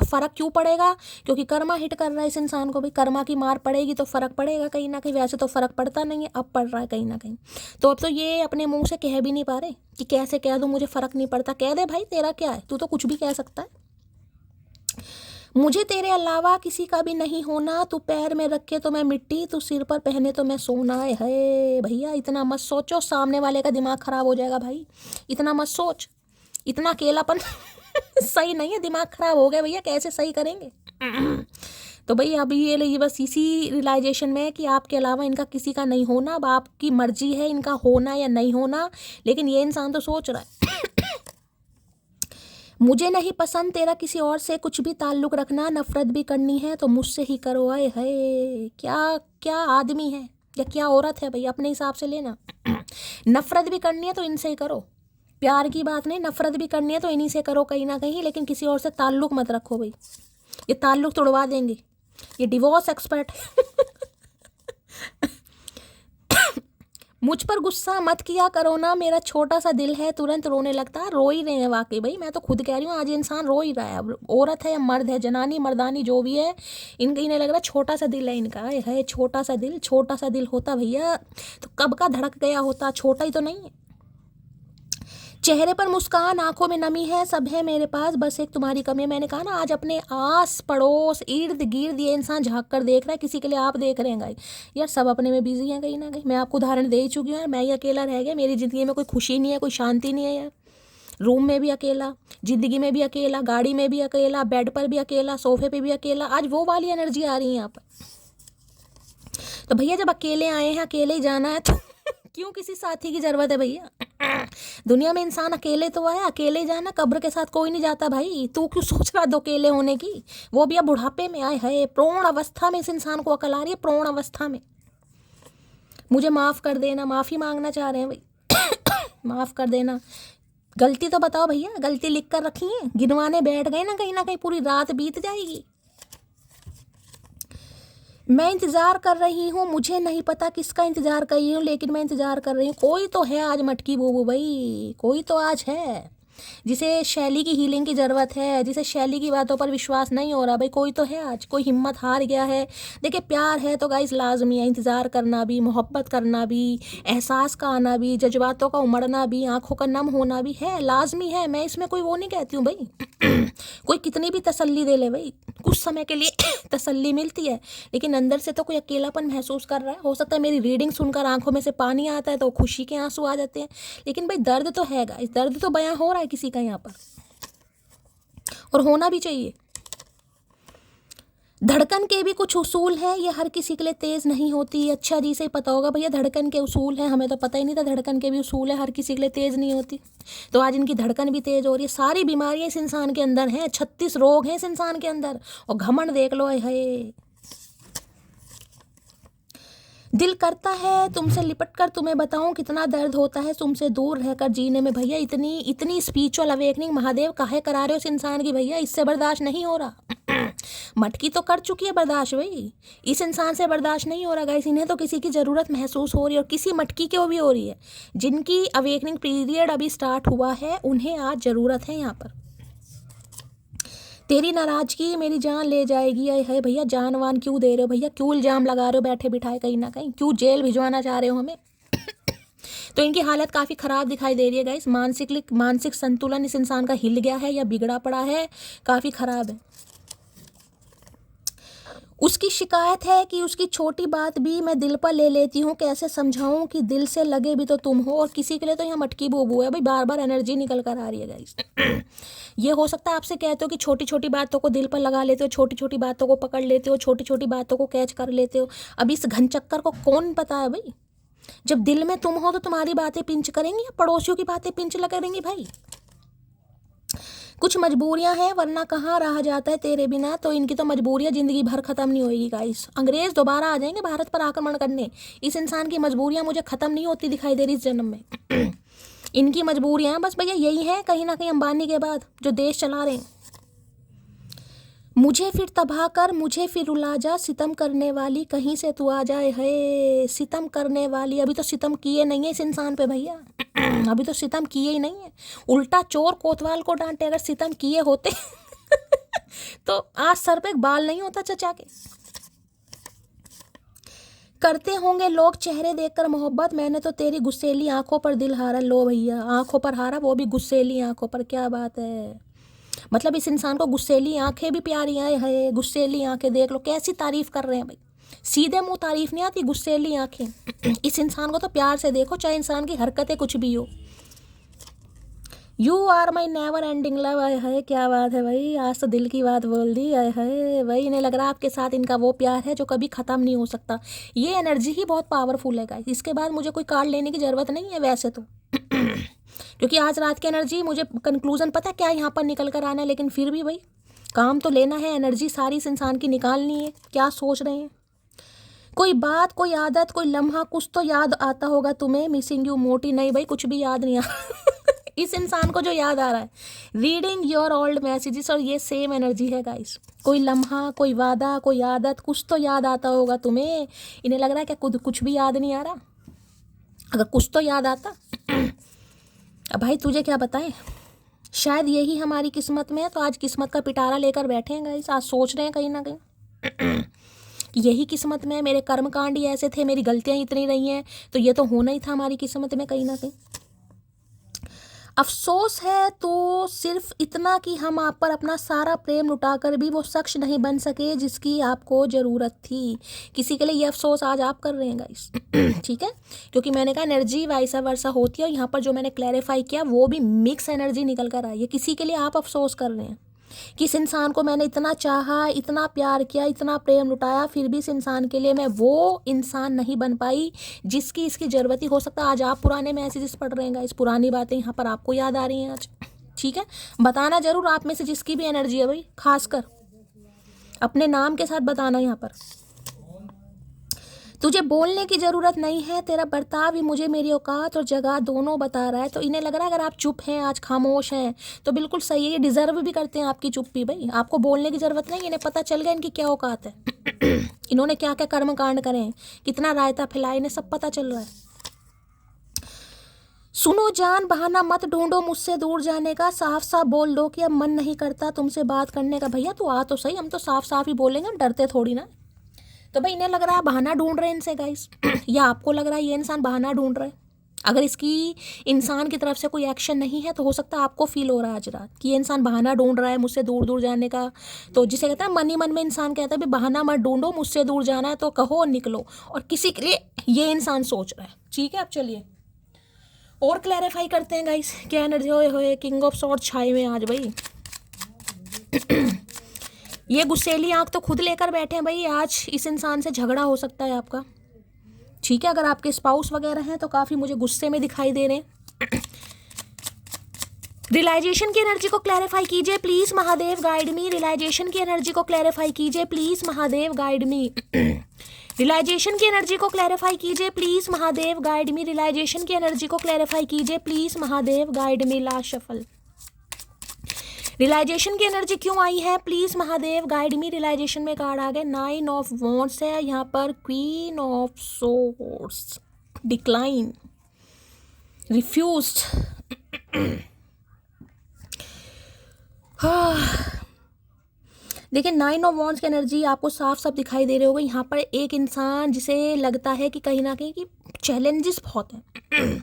फ़र्क क्यों पड़ेगा? क्योंकि कर्मा हिट कर रहा है इस इंसान को भाई, कर्मा की मार पड़ेगी तो फ़र्क पड़ेगा कहीं ना कहीं। वैसे तो फ़र्क पड़ता नहीं है, अब पड़ रहा है कहीं ना कहीं। तो अब तो ये अपने मुँह से कह भी नहीं पा रहे कि कैसे कह दूँ मुझे फ़र्क नहीं पड़ता। कह दे भाई, तेरा क्या है, तू तो कुछ भी कह सकता है। मुझे तेरे अलावा किसी का भी नहीं होना, तू पैर में रखे तो मैं मिट्टी, तू सिर पर पहने तो मैं सोना। है भैया इतना मत सोचो, सामने वाले का दिमाग खराब हो जाएगा भाई। इतना मत सोच, इतना अकेलापन सही नहीं है, दिमाग खराब हो गया भैया, कैसे सही करेंगे। तो भाई अभी ये बस इसी रियलाइजेशन में है कि आपके अलावा इनका किसी का नहीं होना। अब आपकी मर्जी है इनका होना या नहीं होना, लेकिन ये इंसान तो सोच रहा है। मुझे नहीं पसंद तेरा किसी और से कुछ भी ताल्लुक़ रखना, नफ़रत भी करनी है तो मुझसे ही करो। आए है क्या क्या आदमी है या क्या औरत है भाई, अपने हिसाब से लेना। नफ़रत भी करनी है तो इनसे ही करो, प्यार की बात नहीं, नफ़रत भी करनी है तो इन्हीं से करो कहीं ना कहीं, लेकिन किसी और से ताल्लुक़ मत रखो भाई, ये ताल्लुक़ तोड़वा देंगे, ये डिवोर्स एक्सपर्ट। मुझ पर गुस्सा मत किया करो ना, मेरा छोटा सा दिल है तुरंत रोने लगता है। रो ही रहे हैं वाकई भाई, मैं तो खुद कह रही हूँ आज इंसान रो ही रहा है। अब औरत है या मर्द है, जनानी मर्दानी जो भी है, इनका इन्हें लग रहा है छोटा सा दिल है इनका। है छोटा सा दिल, छोटा सा दिल होता भैया तो कब का धड़क गया होता, छोटा ही तो नहीं है। चेहरे पर मुस्कान, आंखों में नमी है, सब है मेरे पास, बस एक तुम्हारी कमी है। मैंने कहा ना आज अपने आस पड़ोस इर्द गिर्द ये इंसान झांक कर देख रहा है, किसी के लिए आप देख रहे हैं गाइस। यार सब अपने में बिजी हैं कहीं ना कहीं। मैं आपको उदाहरण दे ही चुकी हूँ यार, मैं ही अकेला रह गया, मेरी ज़िंदगी में कोई खुशी नहीं है, कोई शांति नहीं है यार। रूम में भी अकेला, ज़िंदगी में भी अकेला, गाड़ी में भी अकेला, बेड पर भी अकेला, सोफे पर भी अकेला। आज वो वाली एनर्जी आ रही है यहाँ पर। तो भैया जब अकेले आए हैं, अकेले ही जाना है तो क्यों किसी साथी की ज़रूरत है भैया। दुनिया में इंसान अकेले तो आया, अकेले जाना, कब्र के साथ कोई नहीं जाता भाई। तू क्यों सोच रहा दो अकेले होने की, वो भी अब बुढ़ापे में आए है, प्रौढ़ अवस्था में इस इंसान को अकल आ रही है, प्रौढ़ अवस्था में। मुझे माफ़ कर देना, माफ़ी मांगना चाह रहे हैं भाई। माफ़ कर देना, गलती तो बताओ भैया, गलती लिख कर रखी है, गिनवाने बैठ गए ना कहीं पूरी रात बीत जाएगी। मैं इंतज़ार कर रही हूँ, मुझे नहीं पता किसका इंतज़ार कर रही हूँ, लेकिन मैं इंतज़ार कर रही हूँ। कोई तो है आज मटकी बूबू भाई, कोई तो आज है जिसे शैली की हीलिंग की ज़रूरत है, जिसे शैली की बातों पर विश्वास नहीं हो रहा भाई। कोई तो है आज, कोई हिम्मत हार गया है। देखिए प्यार है तो गाइस लाजमी है इंतज़ार करना भी, मोहब्बत करना भी, एहसास का आना भी, जज्बातों का उमड़ना भी, आंखों का नम होना भी है, लाजमी है। मैं इसमें कोई वो नहीं कहती हूँ भाई। कोई कितनी भी तसल्ली दे ले भाई, कुछ समय के लिए तसल्ली मिलती है, लेकिन अंदर से तो कोई अकेलापन महसूस कर रहा है। हो सकता है मेरी रीडिंग सुनकर आंखों में से पानी आता है तो खुशी के आंसू आ जाते हैं, लेकिन भाई दर्द तो है गाइस, दर्द तो बयां हो रहा है किसी का यहाँ पर, और होना भी चाहिए। धड़कन के भी कुछ उसूल हैं, ये हर किसी के लिए तेज़ नहीं होती। अच्छा जी से ही पता होगा भैया धड़कन के उसूल हैं, हमें तो पता ही नहीं था धड़कन के भी उसूल है, हर किसी के लिए तेज़ नहीं होती। तो आज इनकी धड़कन भी तेज़ हो रही है। सारी बीमारियां इस इंसान के अंदर हैं, 36 रोग हैं इस इंसान के अंदर, और घमंड देख लो है। दिल करता है तुमसे लिपट कर तुम्हें बताऊं कितना दर्द होता है तुमसे दूर रहकर जीने में। भैया इतनी इतनी स्पिरिचुअल अवेकनिंग महादेव काहे करा रहे हो इस इंसान की भैया, इससे बर्दाश्त नहीं हो रहा। मटकी तो कर चुकी है बर्दाश्त भाई, इस इंसान से बर्दाश्त नहीं हो रहा गाइस। इन्हें तो किसी की ज़रूरत महसूस हो रही है, और किसी मटकी को भी हो रही है। जिनकी अवेकनिंग पीरियड अभी स्टार्ट हुआ है उन्हें आज ज़रूरत है यहाँ पर। तेरी नाराज़गी मेरी जान ले जाएगी। है भैया जान वान क्यों दे रहे हो भैया, क्यों इल्ज़ाम लगा रहे हो बैठे बिठाए कहीं ना कहीं, क्यों जेल भिजवाना चाह रहे हो हमें। तो इनकी हालत काफ़ी ख़राब दिखाई दे रही है गाइस। मानसिक संतुलन इस इंसान का हिल गया है या बिगड़ा पड़ा है, काफ़ी ख़राब है। उसकी शिकायत है कि उसकी छोटी बात भी मैं दिल पर ले लेती हूँ, कैसे समझाऊं कि दिल से लगे भी तो तुम हो। और किसी के लिए तो यहाँ मटकी बूबू है भाई, बार बार एनर्जी निकल कर आ रही है गाइस। ये हो सकता है आपसे कहते हो कि छोटी छोटी बातों को दिल पर लगा लेते हो, छोटी छोटी बातों को पकड़ लेते हो, छोटी छोटी बातों को कैच कर लेते हो। अब इस घन चक्कर को कौन पता है भाई। जब दिल में तुम हो तो तुम्हारी बातें पिंच करेंगी या पड़ोसियों की बातें पिंच करेंगी भाई। कुछ मजबूरियां हैं वरना कहाँ रहा जाता है तेरे बिना। तो इनकी तो मजबूरियां ज़िंदगी भर ख़त्म नहीं होएगी गाइस। अंग्रेज़ दोबारा आ जाएंगे भारत पर आक्रमण करने, इस इंसान की मजबूरियां मुझे ख़त्म नहीं होती दिखाई दे रही इस जन्म में। इनकी मजबूरियां बस भैया यही हैं, कहीं ना कहीं अंबानी के बाद जो देश चला रहे हैं। मुझे फिर तबाह कर, मुझे फिर रुला जा, सितम करने वाली कहीं से तू आ जाए है। सितम करने वाली, अभी तो सितम किए नहीं है इस इंसान पे भैया। अभी तो सितम किए ही नहीं है, उल्टा चोर कोतवाल को डांटे। अगर सितम किए होते तो आज सर पे एक बाल नहीं होता चचा के। करते होंगे लोग चेहरे देखकर मोहब्बत, मैंने तो तेरी गुस्सेली आंखों पर दिल हारा। लो भैया, आंखों पर हारा, वो भी गुस्सेली आंखों पर। क्या बात है, मतलब इस इंसान को गुस्सेली आंखें भी प्यारी है। गुस्सेली आंखें देख लो कैसी तारीफ कर रहे हैं भाई। सीधे मुंह तारीफ नहीं आती, गुस्सेली आंखें। इस इंसान को तो प्यार से देखो, चाहे इंसान की हरकतें कुछ भी हो। You are my never ending love. आए है, क्या बात है भाई, आज तो दिल की बात बोल दी। आए है भाई, इन्हें लग रहा है आपके साथ इनका वो प्यार है जो कभी ख़त्म नहीं हो सकता। ये एनर्जी ही बहुत पावरफुल है गाइस। इसके बाद मुझे कोई कार्ड लेने की ज़रूरत नहीं है वैसे तो। क्योंकि आज रात की एनर्जी मुझे कंक्लूजन पता है क्या यहाँ पर निकल कर आना है, लेकिन फिर भी भाई काम तो लेना है। एनर्जी सारी इस इंसान की निकालनी है। क्या सोच रहे हैं, कोई बात, कोई आदत, कोई लम्हा कुछ तो याद आता होगा तुम्हें। मिसिंग यू मोटी। नहीं भाई, कुछ भी याद नहीं आ इस इंसान को जो याद आ रहा है, रीडिंग योर ओल्ड मैसेजेस, और ये सेम एनर्जी है गाइस। कोई लम्हा, कोई वादा, कोई आदत, कुछ तो याद आता होगा तुम्हें। इन्हें लग रहा है क्या कुछ भी याद नहीं आ रहा। अगर कुछ तो याद आता अब भाई तुझे क्या बताएं, शायद यही हमारी किस्मत में है। तो आज किस्मत का पिटारा लेकर बैठे हैं गाइस। आज सोच रहे हैं कहीं ना कहीं कि यही किस्मत में है, मेरे कर्मकांड ही ऐसे थे, मेरी गलतियां इतनी रही हैं, तो ये तो होना ही था हमारी किस्मत में कहीं ना कहीं। अफसोस है तो सिर्फ इतना कि हम आप पर अपना सारा प्रेम लुटाकर भी वो शख्स नहीं बन सके जिसकी आपको ज़रूरत थी। किसी के लिए ये अफसोस आज आप कर रहे हैं गाइस। ठीक है, क्योंकि मैंने कहा एनर्जी वाइसा वर्सा होती है, और यहाँ पर जो मैंने क्लैरिफाई किया वो भी मिक्स एनर्जी निकल कर आई है। किसी के लिए आप अफसोस कर रहे हैं कि इस इंसान को मैंने इतना चाहा, इतना प्यार किया, इतना प्रेम लुटाया, फिर भी इस इंसान के लिए मैं वो इंसान नहीं बन पाई जिसकी इसकी ज़रूरत ही। हो सकता है आज आप पुराने मैसेजेस पढ़ रहे हैं, इस पुरानी बातें यहाँ पर आपको याद आ रही हैं आज। ठीक है, बताना ज़रूर आप में से जिसकी भी एनर्जी है भाई, खासकर अपने नाम के साथ बताना यहाँ पर। तुझे बोलने की ज़रूरत नहीं है, तेरा बर्ताव ही मुझे मेरी औकात और जगह दोनों बता रहा है। तो इन्हें लग रहा है अगर आप चुप हैं, आज खामोश हैं, तो बिल्कुल सही है। ये डिज़र्व भी करते हैं आपकी चुप्पी भाई। आपको बोलने की ज़रूरत नहीं, इन्हें पता चल गया इनकी क्या औकात है। इन्होंने क्या क्या कर्म कांड करे हैं, कितना रायता फैलाया, इन्हें सब पता चल रहा है। सुनो जान, बहाना मत ढूंढो मुझसे दूर जाने का, साफ साफ बोल दो कि अब मन नहीं करता तुमसे बात करने का। भैया तू आ तो सही, हम तो साफ साफ ही बोलेंगे, हम डरते थोड़ी ना। तो भाई इन्हें लग रहा है बहाना ढूंढ रहे हैं इनसे गाइस, या आपको लग रहा है ये इंसान बहाना ढूंढ रहा है। अगर इसकी इंसान की तरफ से कोई एक्शन नहीं है तो हो सकता है आपको फील हो रहा है आज रात कि ये इंसान बहाना ढूंढ रहा है मुझसे दूर दूर जाने का। तो जिसे कहता है मन ही मन में इंसान कहता है भाई बहाना मत ढूंढो, मुझसे दूर जाना है तो कहो और निकलो, और किसी के लिए ये इंसान सोच रहा है। ठीक है, अब चलिए और क्लैरिफाई करते हैं गाइस क्या एनर्जी। होए किंग ऑफ सॉर्ड छाए में आज भाई। ये गुस्सेली आंख तो खुद लेकर बैठे हैं भाई। आज इस इंसान से झगड़ा हो सकता है आपका। ठीक है, अगर आपके स्पाउस वगैरह हैं तो काफ़ी मुझे गुस्से में दिखाई दे रहे हैं। रियलाइजेशन की एनर्जी को क्लैरिफाई कीजिए please Mahadev, guide me. Realization की एनर्जी को क्लैरिफाई कीजिए please Mahadev, guide me. Realization की एनर्जी को क्लैरिफाई कीजिए please Mahadev, guide me. Realization की एनर्जी को क्लैरिफाई कीजिए please Mahadev, guide me. Last shuffle. Realization की एनर्जी क्यों आई है please Mahadev, guide me. Realization में कार्ड आ गए 9 ऑफ वॉन्ड्स है यहाँ पर, queen of swords, decline, refused. देखिए 9 ऑफ वॉन्ड्स की एनर्जी आपको साफ साफ दिखाई दे रही होगी। यहाँ पर एक इंसान जिसे लगता है कि कहीं ना कहीं कि चैलेंजेस बहुत हैं।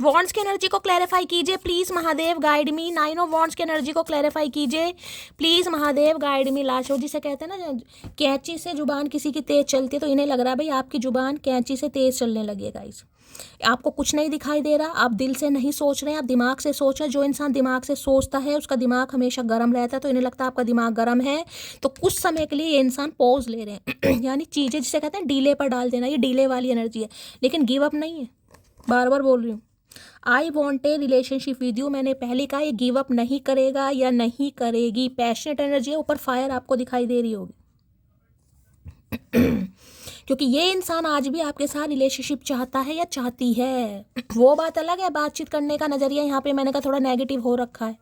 वॉन्ड्स की एनर्जी को क्लैरिफाई कीजिए please Mahadev, guide me. 9 of wands की एनर्जी को क्लैरिफाई कीजिए प्लीज महादेव, गाइड मी। लाशो जिसे कहते हैं ना, कैंची से जुबान किसी की तेज चलती है, तो इन्हें लग रहा है भाई आपकी जुबान कैंची से तेज चलने लगी है गाइस। आपको कुछ नहीं दिखाई दे रहा, आप दिल से नहीं सोच रहे हैं, आप दिमाग से सोच रहे हैं। जो इंसान दिमाग से सोचता है उसका दिमाग हमेशा गर्म रहता है, तो इन्हें लगता है आपका दिमाग गर्म है, तो कुछ समय के लिए ये इंसान पॉज ले रहे हैं यानी चीज़ें जिसे कहते हैं डीले पर डाल देना, ये डीले वाली एनर्जी है, लेकिन गिव अप नहीं है। बार बार बोल रही हूँ, I want A relationship with you. मैंने पहले कहा ये गिव अप नहीं करेगा या नहीं करेगी। पैशनेट एनर्जी है, ऊपर फायर आपको दिखाई दे रही होगी क्योंकि ये इंसान आज भी आपके साथ रिलेशनशिप चाहता है या चाहती है, वो बात अलग है। बातचीत करने का नज़रिया यहाँ पे मैंने कहा थोड़ा नेगेटिव हो रखा है,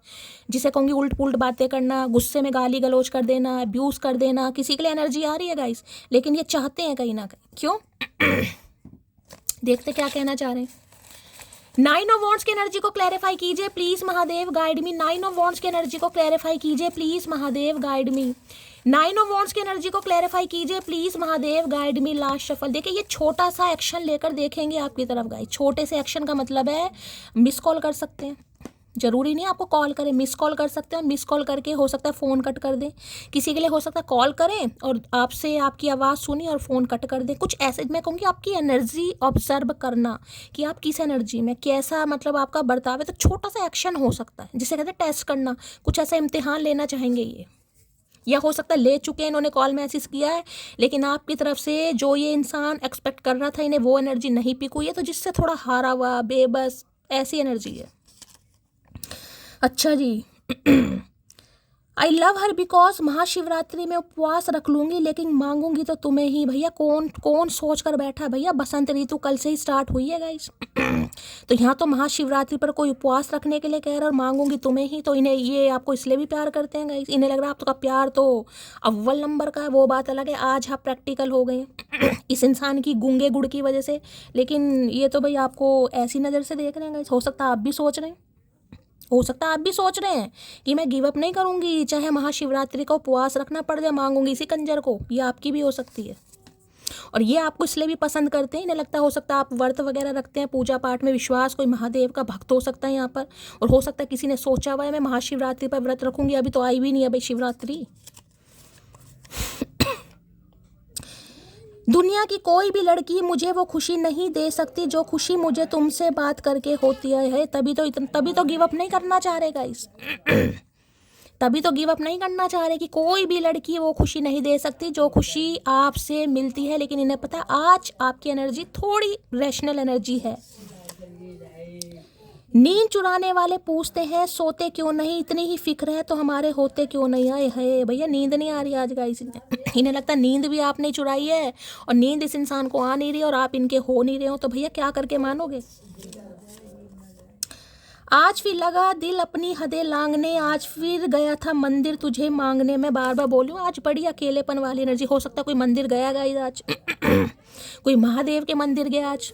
जिसे कहूँगी उल्ट पुल्ट बातें करना, गुस्से में गाली गलौज कर देना, अब्यूज़ कर देना, किसी के लिए एनर्जी आ रही है गाइस, लेकिन ये चाहते हैं कहीं ना कहीं। क्यों देखते क्या कहना चाह रहे हैं। 9 ऑफ वॉन्ड्स की एनर्जी को क्लैरिफाई कीजिए please Mahadev, guide me. 9 of wands की एनर्जी को क्लैरिफाई कीजिए please Mahadev, guide me. 9 of wands की एनर्जी को क्लैरिफाई कीजिए please Mahadev, guide me. Last shuffle. देखिए ये छोटा सा एक्शन लेकर देखेंगे आपकी तरफ गाइस। छोटे से एक्शन का मतलब है मिस कॉल कर सकते हैं, जरूरी नहीं आपको कॉल करें, मिस कॉल कर सकते हैं। मिस कॉल करके हो सकता है फ़ोन कट कर दें, किसी के लिए हो सकता है कॉल करें और आपसे आपकी आवाज़ सुनी और फ़ोन कट कर दें। कुछ ऐसे मैं कहूँगी आपकी एनर्जी ऑब्जर्व करना कि आप किस एनर्जी में, कैसा मतलब आपका बर्ताव है, तो छोटा सा एक्शन हो सकता है जिसे कहते हैं टेस्ट करना। कुछ ऐसा इम्तिहान लेना चाहेंगे ये, या हो सकता है ले चुके हैं, इन्होंने कॉल मैसेज किया है, लेकिन आपकी तरफ से जो ये इंसान एक्सपेक्ट कर रहा था इन्हें वो एनर्जी नहीं पिक हुई है, तो जिससे थोड़ा हारा हुआ बेबस ऐसी एनर्जी है। अच्छा जी I love her because Mahashivratri में उपवास रख लूँगी लेकिन मांगूंगी तो तुम्हें ही। भैया कौन कौन सोच कर बैठा भैया, बसंत ऋतु कल से ही स्टार्ट हुई है गाइस तो यहाँ तो महाशिवरात्रि पर कोई उपवास रखने के लिए कह रहा है और मांगूंगी तुम्हें ही, तो इन्हें ये आपको इसलिए भी प्यार करते हैं गाइस। इन्हें लग रहा है आपका प्यार तो अव्वल नंबर का है, वो बात अलग है। आज आप प्रैक्टिकल हो गए इस इंसान की गूंगे गुड़ की वजह से, लेकिन ये तो भाई आपको ऐसी नज़र से देख रहे हैं गाइस। हो सकता है आप भी सोच रहे हैं, हो सकता है आप भी सोच रहे हैं कि मैं गिव अप नहीं करूंगी, चाहे महाशिवरात्रि का उपवास रखना पड़ जाए, मांगूंगी इसी कंजर को। ये आपकी भी हो सकती है और ये आपको इसलिए भी पसंद करते हैं, इन्हें लगता हो सकता है आप व्रत वगैरह रखते हैं, पूजा पाठ में विश्वास, कोई महादेव का भक्त हो सकता है यहाँ पर। और हो सकता है किसी ने सोचा हुआ है मैं महाशिवरात्रि पर व्रत रखूंगी, अभी तो आई भी नहीं है भाई शिवरात्रि। दुनिया की कोई भी लड़की मुझे वो खुशी नहीं दे सकती जो खुशी मुझे तुमसे बात करके होती है। तभी तो गिव अप नहीं करना चाह रहे गाइस तभी तो गिव अप नहीं करना चाह रहे कि कोई भी लड़की वो खुशी नहीं दे सकती जो खुशी आपसे मिलती है। लेकिन इन्हें पता है आज आपकी एनर्जी थोड़ी रैशनल एनर्जी है। नींद चुराने वाले पूछते हैं सोते क्यों नहीं, इतनी ही फिक्र है तो हमारे होते क्यों नहीं। आए है भैया नींद नहीं आ रही आज गाइस इन्हें लगता है नींद भी आपने चुराई है और नींद इस इंसान को आ नहीं रही और आप इनके हो नहीं रहे हो, तो भैया क्या करके मानोगे। आज फिर लगा दिल अपनी हदें लांगने, आज फिर गया था मंदिर तुझे मांगने। मैं बार बार बोलूँ आज बड़ी अकेलेपन वाली एनर्जी। हो सकता है कोई मंदिर गया गाइस आज कोई महादेव के मंदिर गया आज,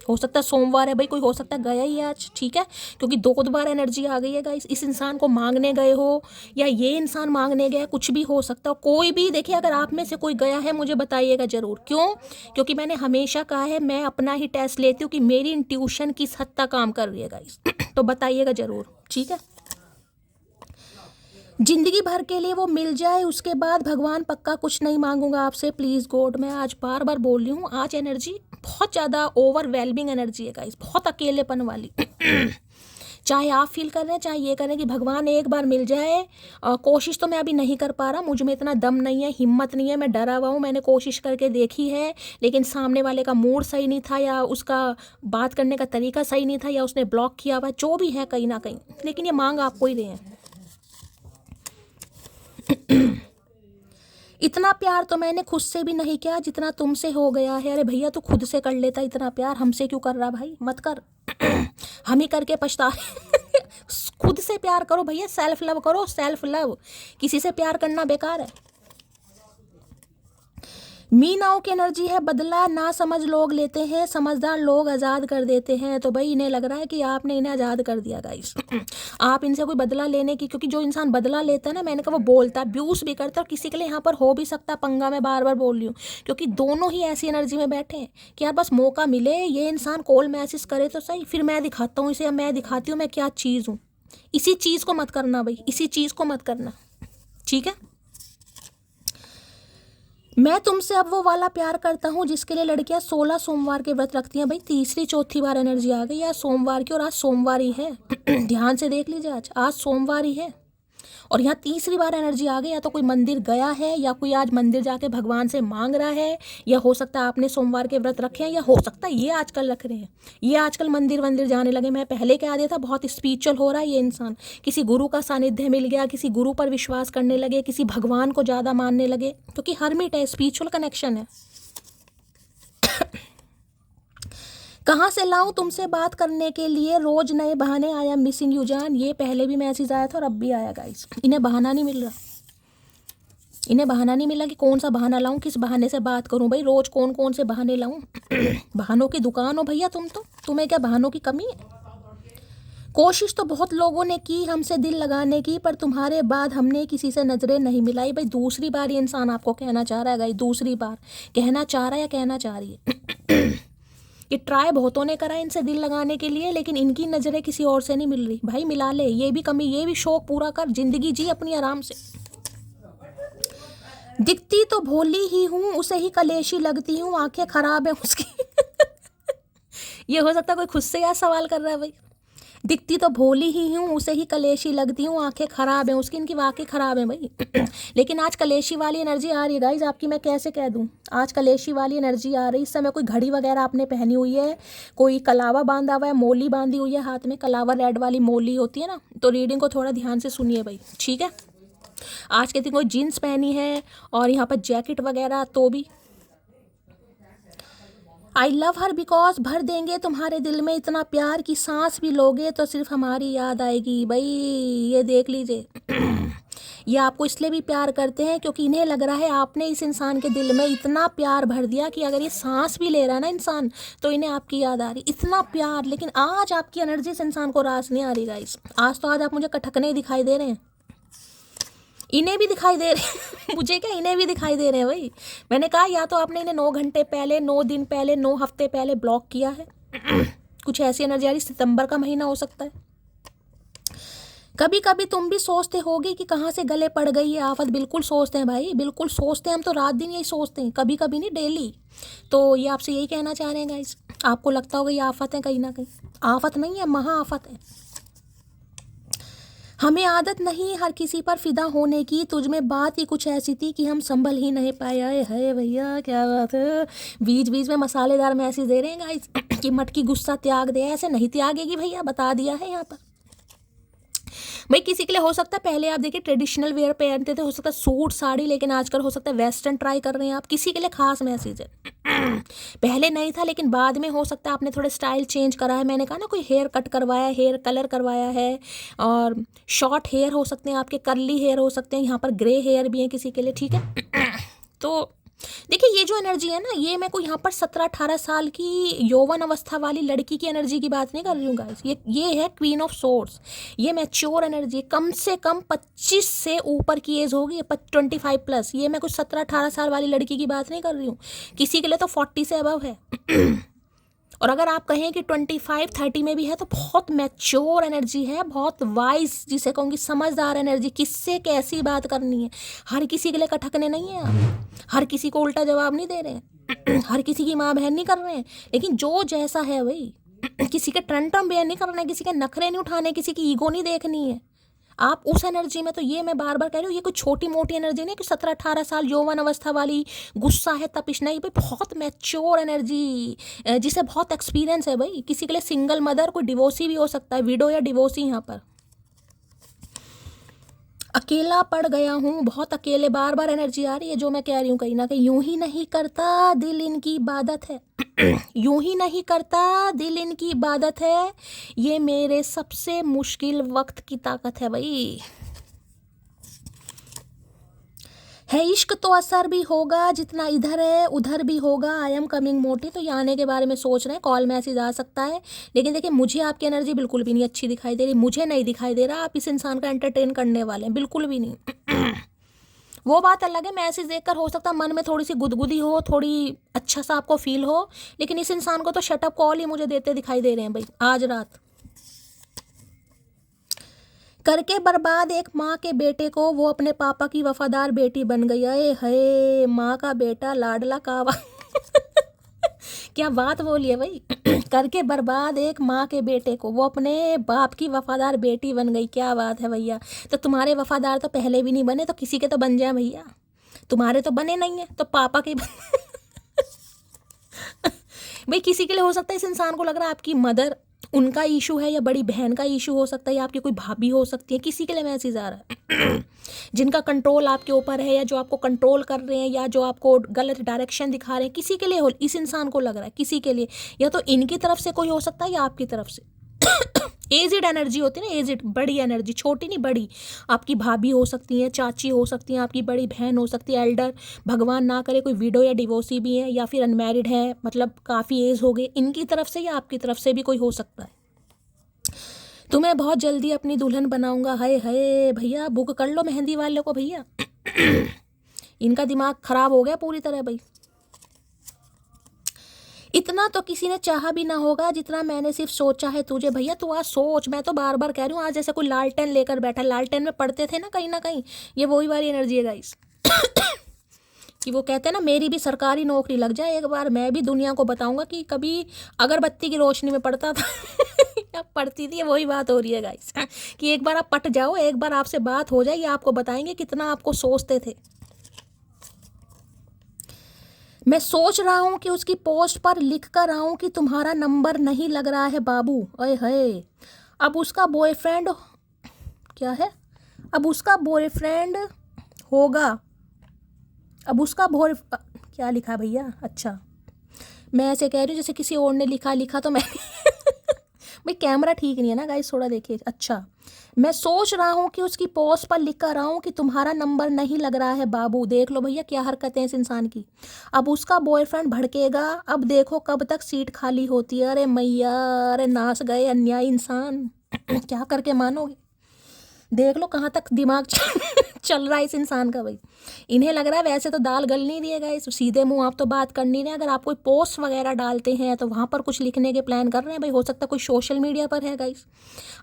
हो सकता है सोमवार है भाई, कोई हो सकता है गया ही आज, ठीक है, क्योंकि दो बार एनर्जी आ गई है गाइस। इस इंसान को मांगने गए हो या ये इंसान मांगने गया, कुछ भी हो सकता है। कोई भी देखिए अगर आप में से कोई गया है मुझे बताइएगा ज़रूर। क्यों? क्योंकि मैंने हमेशा कहा है मैं अपना ही टेस्ट लेती हूँ कि मेरी इंट्यूशन किस हद तक काम कर रही है गाइस तो बताइएगा ज़रूर, ठीक है। जिंदगी भर के लिए वो मिल जाए उसके बाद भगवान पक्का कुछ नहीं मांगूंगा आपसे प्लीज़ गॉड। मैं आज बार बार बोल रही हूँ आज एनर्जी बहुत ज़्यादा ओवरवेलमिंग एनर्जी है गाइस, बहुत अकेलेपन वाली चाहे आप फील कर रहे हैं चाहे ये करें कि भगवान एक बार मिल जाए। कोशिश तो मैं अभी नहीं कर पा रहा, मुझ में इतना दम नहीं है, हिम्मत नहीं है, मैं डरा हुआ हूँ। मैंने कोशिश करके देखी है लेकिन सामने वाले का मूड सही नहीं था या उसका बात करने का तरीका सही नहीं था या उसने ब्लॉक किया हुआ, जो भी है कहीं ना कहीं, लेकिन ये मांग आपको ही रहे हैं। इतना प्यार तो मैंने खुद से भी नहीं किया जितना तुमसे हो गया है। अरे भैया तू खुद से कर लेता इतना प्यार, हमसे क्यों कर रहा भाई, मत कर हम ही करके पछता खुद से प्यार करो भैया, सेल्फ लव करो, सेल्फ लव। किसी से प्यार करना बेकार है। मीनाओं की एनर्जी है बदला ना समझ लोग लेते हैं, समझदार लोग आज़ाद कर देते हैं। तो भाई इन्हें लग रहा है कि आपने इन्हें आज़ाद कर दिया गाइस। आप इनसे कोई बदला लेने की, क्योंकि जो इंसान बदला लेता है ना, मैंने कहा वो बोलता है, अब्यूज़ भी करता है, और किसी के लिए यहाँ पर हो भी सकता है पंगा। मैं बार बार बोल रही हूँ क्योंकि दोनों ही ऐसी एनर्जी में बैठे हैं कि यार बस मौका मिले, ये इंसान कॉल मैसेज करे तो सही, फिर मैं दिखाता हूँ इसे, मैं दिखाती हूँ मैं क्या चीज़ हूँ। इसी चीज़ को मत करना भाई, इसी चीज़ को मत करना, ठीक है। मैं तुमसे अब वो वाला प्यार करता हूँ जिसके लिए लड़कियां 16 सोमवार के व्रत रखती हैं। भाई तीसरी चौथी बार एनर्जी आ गई यार सोमवार की, और आज सोमवार ही है। ध्यान से देख लीजिए, आज सोमवार ही है और यहाँ तीसरी बार एनर्जी आ गई। या तो कोई मंदिर गया है, या कोई आज मंदिर जाके भगवान से मांग रहा है, या हो सकता है आपने सोमवार के व्रत रखे हैं, या हो सकता है ये आजकल रख रहे हैं, ये आजकल मंदिर वंदिर जाने लगे। मैं पहले कह दिया था बहुत स्पिरिचुअल हो रहा है ये इंसान, किसी गुरु का सानिध्य मिल गया, किसी गुरु पर विश्वास करने लगे, किसी भगवान को ज़्यादा मानने लगे, क्योंकि हर्मिट है, स्पिरिचुअल कनेक्शन है। कहाँ से लाऊं तुमसे बात करने के लिए रोज नए बहाने, आई एम मिसिंग यू जान। ये पहले भी मैसेज आया था और अब भी आया गाइस। इन्हें बहाना नहीं मिल रहा, इन्हें बहाना नहीं मिला कि कौन सा बहाना लाऊं, किस बहाने से बात करूं। भाई रोज कौन कौन से बहाने लाऊं। बहानों की दुकान हो भैया तुम तो, तुम्हें क्या बहानों की कमी है। कोशिश तो बहुत लोगों ने की हमसे दिल लगाने की, पर तुम्हारे बाद हमने किसी से नजरें नहीं मिलाई। भाई दूसरी बार ये इंसान आपको कहना चाह रहा है गाइस, दूसरी बार कहना चाह रहा है या कहना चाह रही है कि ट्राई बहुतों ने करा इनसे दिल लगाने के लिए, लेकिन इनकी नज़रें किसी और से नहीं मिल रही। भाई मिला ले, ये भी कमी, ये भी शौक पूरा कर, जिंदगी जी अपनी आराम से। दिखती तो भोली ही हूँ, उसे ही कलेशी लगती हूँ, आंखें खराब है उसकी। ये हो सकता है कोई खुद से यार सवाल कर रहा है भाई। दिखती तो भोली ही हूँ, उसे ही कलेशी लगती हूँ, आंखें खराब हैं उसकी, इनकी वाकई खराब है भाई। लेकिन आज कलेशी वाली एनर्जी आ रही है गाइज आपकी, मैं कैसे कह दूँ, आज कलेशी वाली एनर्जी आ रही। इस समय कोई घड़ी वगैरह आपने पहनी हुई है, कोई कलावा बांधा हुआ है, मोली बांधी हुई है हाथ में, कलावा रेड वाली मोली होती है ना। तो रीडिंग को थोड़ा ध्यान से सुनिए भाई, ठीक है। आज कहती कोई जीन्स पहनी है और यहाँ पर जैकेट वगैरह, तो भी आई लव हर बिकॉज भर देंगे तुम्हारे दिल में इतना प्यार कि सांस भी लोगे तो सिर्फ हमारी याद आएगी। भाई ये देख लीजिए। ये आपको इसलिए भी प्यार करते हैं क्योंकि इन्हें लग रहा है आपने इस इंसान के दिल में इतना प्यार भर दिया कि अगर ये सांस भी ले रहा है ना इंसान, तो इन्हें आपकी याद आ रही, इतना प्यार। लेकिन आज आपकी एनर्जी इस इंसान को रास नहीं आ रही गाइस। आज आप मुझे कटकने दिखाई दे रहे हैं, इन्हें भी दिखाई दे रहे हैं। मुझे क्या, इन्हें भी दिखाई दे रहे हैं भाई। मैंने कहा या तो आपने इन्हें 9 घंटे पहले, 9 दिन पहले, 9 हफ्ते पहले ब्लॉक किया है। कुछ ऐसी एनर्जी आ रही, सितंबर का महीना हो सकता है। कभी कभी तुम भी सोचते होगे कि कहाँ से गले पड़ गई है आफत। बिल्कुल सोचते हैं भाई, बिल्कुल सोचते हैं, हम तो रात दिन यही सोचते हैं, कभी कभी नहीं, डेली। तो ये आपसे यही कहना चाह रहे हैं गाइस। आपको लगता होगा ये आफत है, कहीं ना कहीं आफत नहीं है, महा आफत है। हमें आदत नहीं हर किसी पर फिदा होने की, तुझ में बात ही कुछ ऐसी थी कि हम संभल ही नहीं पाए। है भैया क्या बात है। बीच बीच में मसालेदार मैसेज दे रहे हैं गाइस कि मटकी गुस्सा त्याग दे। ऐसे नहीं त्यागेगी भैया, बता दिया है यहाँ पर। भाई किसी के लिए हो सकता है पहले आप देखिए ट्रेडिशनल वेयर पहनते थे, हो सकता है सूट साड़ी, लेकिन आजकल हो सकता है वेस्टर्न ट्राई कर रहे हैं आप। किसी के लिए खास मैसेज है। पहले नहीं था लेकिन बाद में हो सकता है आपने थोड़े स्टाइल चेंज करा है। मैंने कहा ना, कोई हेयर कट करवाया, हेयर कलर करवाया है, और शॉर्ट हेयर हो सकते हैं आपके, कर्ली हेयर हो सकते हैं, यहाँ पर ग्रे हेयर भी है किसी के लिए, ठीक है। तो देखिए ये जो एनर्जी है ना, ये मैं कोई यहाँ पर 17-18 साल की यौवन अवस्था वाली लड़की की एनर्जी की बात नहीं कर रही हूँ गाइस। ये है क्वीन ऑफ सोर्स, ये मैच्योर एनर्जी। कम से कम 25 से ऊपर की एज होगी, 25 प्लस। ये मैं कुछ 17-18 साल वाली लड़की की बात नहीं कर रही हूँ, किसी के लिए तो 40 से अबव है। और अगर आप कहें कि 25-30 में भी है तो बहुत मैच्योर एनर्जी है, बहुत वाइज, जिसे कहूँगी समझदार एनर्जी। किससे कैसी बात करनी है, हर किसी के लिए कटकने नहीं है आप, हर किसी को उल्टा जवाब नहीं दे रहे हैं, हर किसी की माँ बहन नहीं कर रहे हैं, लेकिन जो जैसा है वही। किसी के टंटम बेयर नहीं करना है, किसी के नखरे नहीं उठाने, किसी की ईगो नहीं देखनी है आप उस एनर्जी में। तो ये मैं बार बार कह रही हूँ, ये कोई छोटी मोटी एनर्जी नहीं कि 17-18 साल यौवन अवस्था वाली गुस्सा है, तपिश नहीं भाई। बहुत मैच्योर एनर्जी, जिसे बहुत एक्सपीरियंस है भाई। किसी के लिए सिंगल मदर, कोई डिवोर्सी भी हो सकता है, विडो या डिवोर्सी। यहाँ पर अकेला पड़ गया हूँ, बहुत अकेले, बार बार एनर्जी आ रही है जो मैं कह रही हूँ कहीं ना कहीं। यूं ही नहीं करता दिल इनकी इबादत है, यूं ही नहीं करता दिल इनकी इबादत है, ये मेरे सबसे मुश्किल वक्त की ताकत है भाई। है इश्क तो असर भी होगा, जितना इधर है उधर भी होगा। आई एम कमिंग मोटी। तो ये आने के बारे में सोच रहे हैं, कॉल मैसेज आ सकता है। लेकिन देखिए, मुझे आपकी एनर्जी बिल्कुल भी नहीं अच्छी दिखाई दे रही, मुझे नहीं दिखाई दे रहा आप इस इंसान का एंटरटेन करने वाले हैं, बिल्कुल भी नहीं। वो बात अलग है, मैसेज देखकर हो सकता है मन में थोड़ी सी गुदगुदी हो, थोड़ी अच्छा सा आपको फील हो, लेकिन इस इंसान को तो शटअप कॉल ही मुझे देते दिखाई दे रहे हैं भाई आज रात। करके बर्बाद एक माँ के बेटे को, वो अपने पापा की वफादार बेटी बन गई। अरे है माँ का बेटा लाडला कावा। क्या बात बोली है भाई। करके बर्बाद एक माँ के बेटे को, वो अपने बाप की वफादार बेटी बन गई। क्या बात है भैया। तो तुम्हारे वफादार तो पहले भी नहीं बने, तो किसी के तो बन जाए भैया। तुम्हारे तो बने नहीं है तो पापा के भाई किसी के लिए हो सकता है। इस इंसान को लग रहा है आपकी मदर, उनका इशू है, या बड़ी बहन का इशू हो सकता है, या आपकी कोई भाभी हो सकती है। किसी के लिए मैसेज आ रहा है जिनका कंट्रोल आपके ऊपर है, या जो आपको कंट्रोल कर रहे हैं, या जो आपको गलत डायरेक्शन दिखा रहे हैं। किसी के लिए हो, इस इंसान को लग रहा है किसी के लिए, या तो इनकी तरफ से कोई हो सकता है या आपकी तरफ से। एजिड एनर्जी होती है ना, एजिड, बड़ी एनर्जी, छोटी नहीं बड़ी। आपकी भाभी हो सकती हैं, चाची हो सकती हैं, आपकी बड़ी बहन हो सकती है, एल्डर, भगवान ना करे कोई विडो या डिवोर्सी भी है, या फिर अनमैरिड है, मतलब काफ़ी एज हो गई, इनकी तरफ से या आपकी तरफ से भी कोई हो सकता है। तुम्हें बहुत जल्दी अपनी दुल्हन बनाऊंगा। हाय हाय भैया, बुक कर लो मेहंदी वाले को भैया। इनका दिमाग खराब हो गया पूरी तरह भाई। इतना तो किसी ने चाहा भी ना होगा जितना मैंने सिर्फ सोचा है तुझे। भैया तू आज सोच, मैं तो बार बार कह रही हूँ, आज जैसे कोई लालटेन लेकर बैठा, लालटेन में पढ़ते थे ना कहीं, ये वही वाली एनर्जी है गाइस। कि वो कहते हैं ना, मेरी भी सरकारी नौकरी लग जाए एक बार, मैं भी दुनिया को बताऊंगा कि कभी अगरबत्ती की रोशनी में पढ़ता था या पढ़ती थी। वही बात हो रही है गाइस कि एक बार आप पट जाओ, एक बार आपसे बात हो जाए, ये आपको बताएंगे कितना आपको सोचते थे। मैं सोच रहा हूँ कि उसकी पोस्ट पर लिख कर आऊँ कि तुम्हारा नंबर नहीं लग रहा है बाबू। अरे है, अब उसका बॉयफ्रेंड क्या है, अब उसका बॉयफ्रेंड होगा, अब उसका बॉय क्या लिखा भैया। अच्छा, मैं ऐसे कह रही हूँ जैसे किसी और ने लिखा तो मैं भाई कैमरा ठीक नहीं है ना गाइस, थोड़ा देखिए। अच्छा, मैं सोच रहा हूँ कि उसकी पोस्ट पर लिख कर आऊँ कि तुम्हारा नंबर नहीं लग रहा है बाबू। देख लो भैया क्या हरकतें हैं इस इंसान की। अब उसका बॉयफ्रेंड भड़केगा, अब देखो कब तक सीट खाली होती है। अरे मैया, अरे नाच गए अन्यायी इंसान। क्या करके मानोगे। देख लो कहाँ तक दिमाग चल रहा है इस इंसान का भाई। इन्हें लग रहा है वैसे तो दाल गल नहीं रही है गाइस, सीधे मुंह आप तो बात कर नहीं रहे। अगर आप कोई पोस्ट वगैरह डालते हैं तो वहाँ पर कुछ लिखने के प्लान कर रहे हैं भाई। हो सकता है कोई सोशल मीडिया पर है गाइस,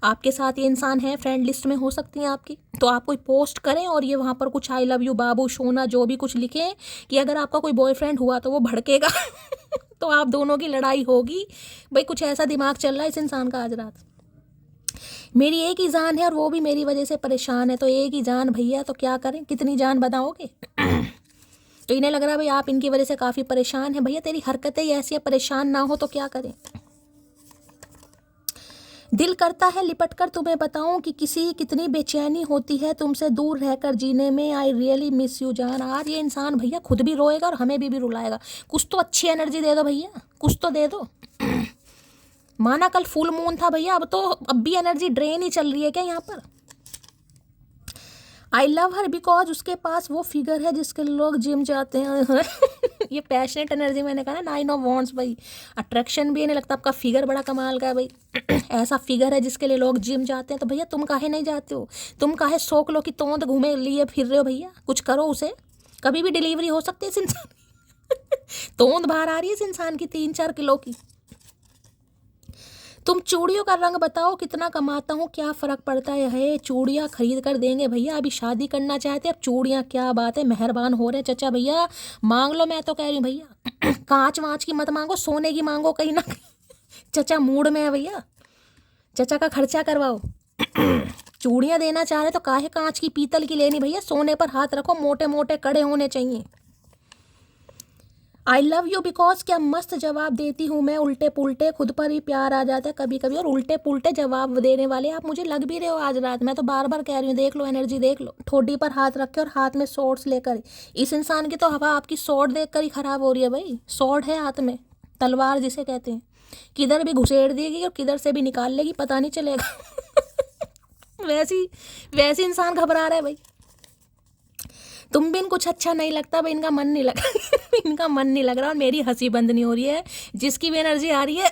आपके साथ ये इंसान है, फ्रेंड लिस्ट में हो सकती हैं आपकी, तो आप कोई पोस्ट करें और ये वहाँ पर कुछ आई लव यू बाबू सोना जो भी कुछ लिखें कि अगर आपका कोई बॉयफ्रेंड हुआ तो वो भड़केगा तो आप दोनों की लड़ाई होगी भाई। कुछ ऐसा दिमाग चल रहा है इस इंसान का आज रात। मेरी एक ही जान है और वो भी मेरी वजह से परेशान है, तो एक ही जान भैया, तो क्या करें, कितनी जान बताओगे। तो इन्हें लग रहा है भाई आप इनकी वजह से काफ़ी परेशान हैं। भैया तेरी हरकतें ही ऐसी है, परेशान ना हो तो क्या करें। दिल करता है लिपट कर तुम्हें बताऊं कि किसी कितनी बेचैनी होती है तुमसे दूर रहकर जीने में। आई रियली मिस यू जान। आज ये इंसान भैया खुद भी रोएगा और हमें भी रुलाएगा। कुछ तो अच्छी एनर्जी दे दो भैया, कुछ तो दे दो। माना कल फुल मून था भैया, अब भी एनर्जी ड्रेन ही चल रही है क्या यहाँ पर। आई लव हर बिकॉज उसके पास वो फिगर है जिसके लोग जिम जाते हैं। ये पैशनेट एनर्जी, मैंने कहा ना 9 ऑफ वॉन्ड्स भाई। अट्रैक्शन भी नहीं लगता, आपका फिगर बड़ा कमाल का है भाई। ऐसा फिगर है जिसके लिए लोग जिम जाते हैं, तो भैया तुम काहे नहीं जाते हो। तुम काहे 100 किलो की तोंद घूमे लिए फिर रहे हो भैया। कुछ करो उसे, कभी भी डिलीवरी हो सकती है इस इंसान तोंद बाहर आ रही है इस इंसान की 3-4 किलो की। तुम चूड़ियों का रंग बताओ कितना कमाता हूँ, क्या फ़र्क पड़ता है। चूड़ियाँ खरीद कर देंगे भैया, अभी शादी करना चाहते हैं, अब चूड़ियाँ क्या बात है, मेहरबान हो रहे चचा भैया, मांग लो। मैं तो कह रही हूँ भैया कांच वाँच की मत मांगो, सोने की मांगो कहीं ना कहीं। चचा मूड में है भैया, चचा का खर्चा करवाओ। चूड़ियाँ देना चाह रहे तो काहे कांच की पीतल की लेनी भैया, सोने पर हाथ रखो, मोटे मोटे कड़े होने चाहिए। आई लव यू बिकॉज क्या मस्त जवाब देती हूँ मैं, उल्टे पुल्टे, खुद पर ही प्यार आ जाता है कभी कभी। और उल्टे पुल्टे जवाब देने वाले आप मुझे लग भी रहे हो आज रात। मैं तो बार बार कह रही हूँ, देख लो एनर्जी देख लो। ठोडी पर हाथ रखे और हाथ में सॉर्ड्स लेकर, इस इंसान की तो हवा आपकी सॉर्ड देख कर ही खराब हो रही है भाई। सॉर्ड है हाथ में, तलवार जिसे कहते हैं, किधर भी घुसेड़ देगी और किधर से भी निकाल लेगी पता नहीं चलेगा। वैसी इंसान घबरा रहा है भाई। तुम बिन कुछ अच्छा नहीं लगता भाई, इनका मन नहीं लग इनका मन नहीं लग रहा और मेरी हंसी बंद नहीं हो रही है। जिसकी भी एनर्जी आ रही है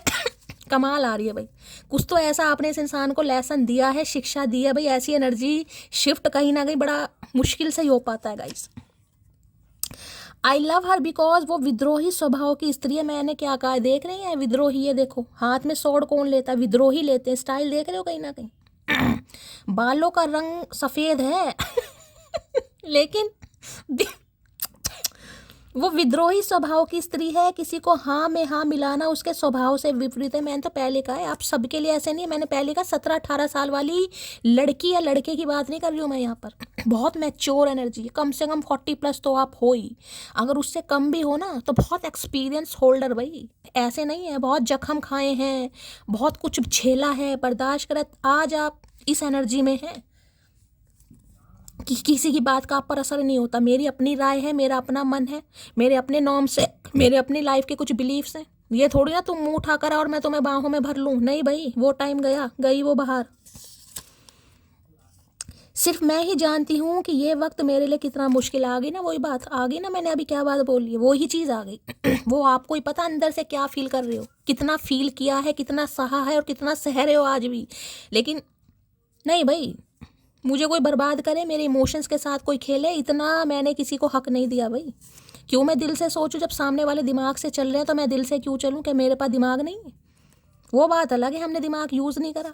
कमाल आ रही है भाई। कुछ तो ऐसा आपने इस इंसान को लेसन दिया है, शिक्षा दी है भाई। ऐसी एनर्जी शिफ्ट कहीं ना कहीं बड़ा मुश्किल से ही हो पाता है guys. I love her because वो विद्रोही स्वभाव की स्त्री है। मैंने क्या कहा है, देख रही है विद्रोही है। देखो हाथ में स्वॉर्ड कौन लेता है, विद्रोही लेते हैं। स्टाइल देख रहे हो कहीं ना कहीं। बालों का रंग सफ़ेद है लेकिन वो विद्रोही स्वभाव की स्त्री है। किसी को हाँ में हाँ मिलाना उसके स्वभाव से विपरीत है। मैंने तो पहले कहा है, आप सबके लिए ऐसे नहीं है। मैंने पहले कहा 17-18 साल वाली लड़की या लड़के की बात नहीं कर रही हूँ मैं यहाँ पर। बहुत मैच्योर एनर्जी है, कम से कम 40+ तो आप हो ही। अगर उससे कम भी हो ना तो बहुत एक्सपीरियंस होल्डर भाई। ऐसे नहीं है, बहुत जख्म खाए हैं, बहुत कुछ झेला है, बर्दाश्त कर, आज आप इस एनर्जी में हैं कि किसी की बात का आप पर असर नहीं होता। मेरी अपनी राय है, मेरा अपना मन है, मेरे अपने नॉर्म्स है, मेरे अपनी लाइफ के कुछ बिलीफ्स हैं। ये थोड़ी ना तुम मुंह उठा कर और मैं तुम्हें बाहों में भर लूँ। नहीं भाई, वो टाइम गया, गई वो बाहर। सिर्फ मैं ही जानती हूँ कि ये वक्त मेरे लिए कितना मुश्किल। आ गई ना वही बात, आ गई ना मैंने अभी क्या बात बोली है, वो ही चीज़ आ गई। वो आपको ही पता अंदर से क्या फील कर रहे हो, कितना फील किया है, कितना सहा है और कितना सह रहे हो आज भी। लेकिन नहीं भाई, मुझे कोई बर्बाद करे, मेरे इमोशंस के साथ कोई खेले, इतना मैंने किसी को हक नहीं दिया भाई। क्यों मैं दिल से सोचूं, जब सामने वाले दिमाग से चल रहे हैं तो मैं दिल से क्यों चलूं? कि मेरे पास दिमाग नहीं है? वो बात अलग है, हमने दिमाग यूज़ नहीं करा।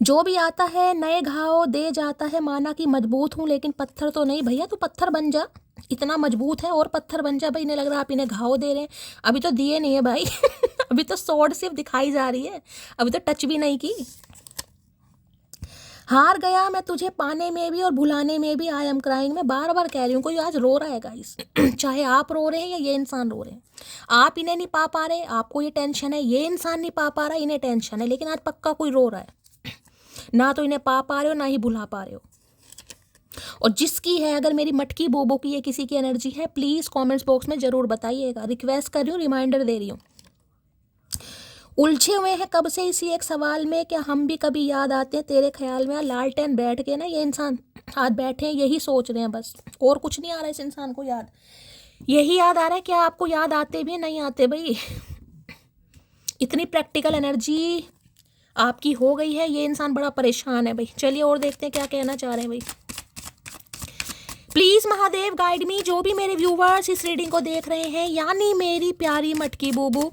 जो भी आता है नए घाव दे जाता है, माना कि मजबूत हूँ लेकिन पत्थर तो नहीं। भैया तू पत्थर बन जा, इतना मजबूत है और पत्थर बन जा भाई। नहीं लग रहा आप इन्हें घाव दे रहे हैं, अभी तो दिए नहीं है भाई। अभी तो स्वॉर्ड सिर्फ दिखाई जा रही है, अभी तो टच भी नहीं की। हार गया मैं तुझे पाने में भी और भुलाने में भी। आई एम क्राइंग, मैं बार बार कह रही हूँ, कोई आज रो रहा है गाइस। चाहे आप रो रहे हैं या ये इंसान रो रहे हैं, आप इन्हें नहीं पा पा रहे, आपको ये टेंशन है। ये इंसान नहीं पा पा रहा, इन्हें टेंशन है। लेकिन आज पक्का कोई रो रहा है, ना तो इन्हें पा पा रहे हो ना ही भुला पा रहे हो। और जिसकी है, अगर मेरी मटकी बोबो की ये किसी की एनर्जी है, प्लीज़ कमेंट्स बॉक्स में ज़रूर बताइएगा। रिक्वेस्ट कर रही हूँ, रिमाइंडर दे रही हूँ। उलझे हुए हैं कब से इसी एक सवाल में, क्या हम भी कभी याद आते हैं तेरे ख्याल में? लालटेन बैठ के ना ये इंसान आज बैठे हैं, यही सोच रहे हैं बस, और कुछ नहीं आ रहा है इस इंसान को याद। यही याद आ रहा है। क्या आपको याद आते भी नहीं आते भाई? इतनी प्रैक्टिकल एनर्जी आपकी हो गई है, ये इंसान बड़ा परेशान है भाई। चलिए और देखते हैं क्या कहना चाह रहे हैं भाई। प्लीज़ महादेव गाइड मी। जो भी मेरे व्यूवर्स इस रीडिंग को देख रहे हैं, यानी मेरी प्यारी मटकी बूबू,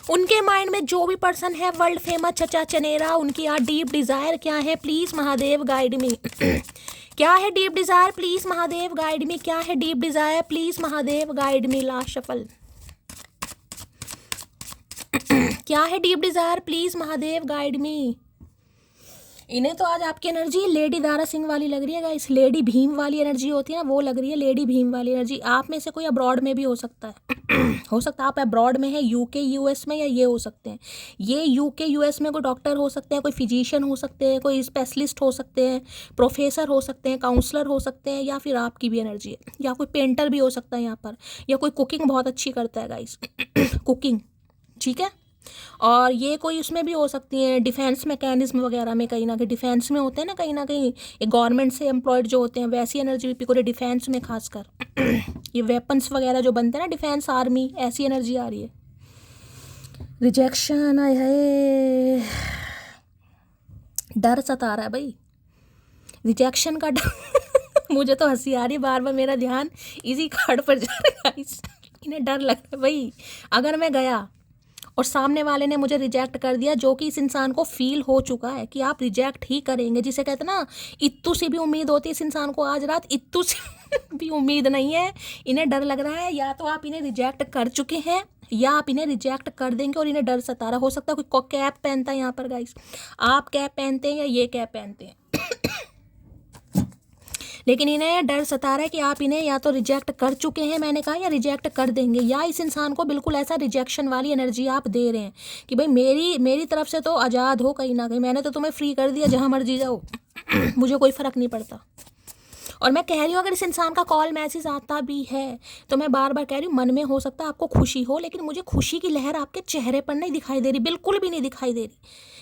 उनके माइंड में जो भी पर्सन है वर्ल्ड फेमस चचा चनेरा, उनकी यार डीप डिज़ायर क्या है? प्लीज़ महादेव गाइड मी। क्या है deep desire? Please Mahadev guide मी। क्या है deep desire? Please Mahadev guide me. Last shuffle. क्या है deep desire? Please Mahadev guide मी। इन्हें तो आज आपकी एनर्जी लेडी दारा सिंह वाली लग रही है गाइस। लेडी भीम वाली एनर्जी होती है ना, वो लग रही है लेडी भीम वाली एनर्जी। आप में से कोई अब्रॉड में भी हो सकता है। हो सकता है आप अब्रॉड में है, यूके यूएस में, या ये हो सकते हैं। ये यूके यूएस में कोई डॉक्टर हो सकते हैं, कोई फिजिशियन हो सकते हैं, कोई स्पेशलिस्ट हो सकते हैं, प्रोफेसर हो सकते हैं, काउंसलर हो सकते हैं, या फिर आपकी भी एनर्जी है, या कोई पेंटर भी हो सकता है यहाँ पर, या कोई कुकिंग बहुत अच्छी करता है गाइस। कुकिंग, ठीक है। और ये कोई उसमें भी हो सकती हैं, डिफेंस मैकेनिज्म वगैरह में, कहीं ना कहीं डिफेंस में होते हैं ना, कहीं ना कहीं गवर्नमेंट से एम्प्लॉयड जो होते हैं, वैसी एनर्जी भी पूरे डिफेंस में खासकर। ये वेपन्स वगैरह जो बनते हैं ना, डिफेंस आर्मी, ऐसी एनर्जी आ रही है। रिजेक्शन आए है, डर सता रहा है भाई, रिजेक्शन का डर। मुझे तो हंसी आ रही है, बार बार मेरा ध्यान इसी कार्ड पर जा रहा है। इन्हें डर लग रहा है भाई, अगर मैं गया और सामने वाले ने मुझे रिजेक्ट कर दिया, जो कि इस इंसान को फील हो चुका है कि आप रिजेक्ट ही करेंगे, जिसे कहते हैं ना इत्तू से भी उम्मीद होती है इस इंसान को, आज रात इत्तू से भी उम्मीद नहीं है। इन्हें डर लग रहा है, या तो आप इन्हें रिजेक्ट कर चुके हैं या आप इन्हें रिजेक्ट कर देंगे, और इन्हें डर सता रहा। हो सकता है कोई कैप पहनता है यहाँ पर गाइस, आप कैप पहनते हैं या ये कैप पहनते हैं, लेकिन इन्हें डर सता रहा है कि आप इन्हें या तो रिजेक्ट कर चुके हैं, मैंने कहा, या रिजेक्ट कर देंगे, या इस इंसान को बिल्कुल ऐसा रिजेक्शन वाली एनर्जी आप दे रहे हैं कि भाई मेरी तरफ से तो आज़ाद हो कहीं ना कहीं, मैंने तो तुम्हें फ्री कर दिया, जहाँ मर्जी जाओ, मुझे कोई फ़र्क नहीं पड़ता। और मैं कह रही हूँ अगर इस इंसान का कॉल मैसेज आता भी है तो मैं बार बार कह रही हूँ मन में हो सकता है आपको खुशी हो, लेकिन मुझे खुशी की लहर आपके चेहरे पर नहीं दिखाई दे रही, बिल्कुल भी नहीं दिखाई दे रही।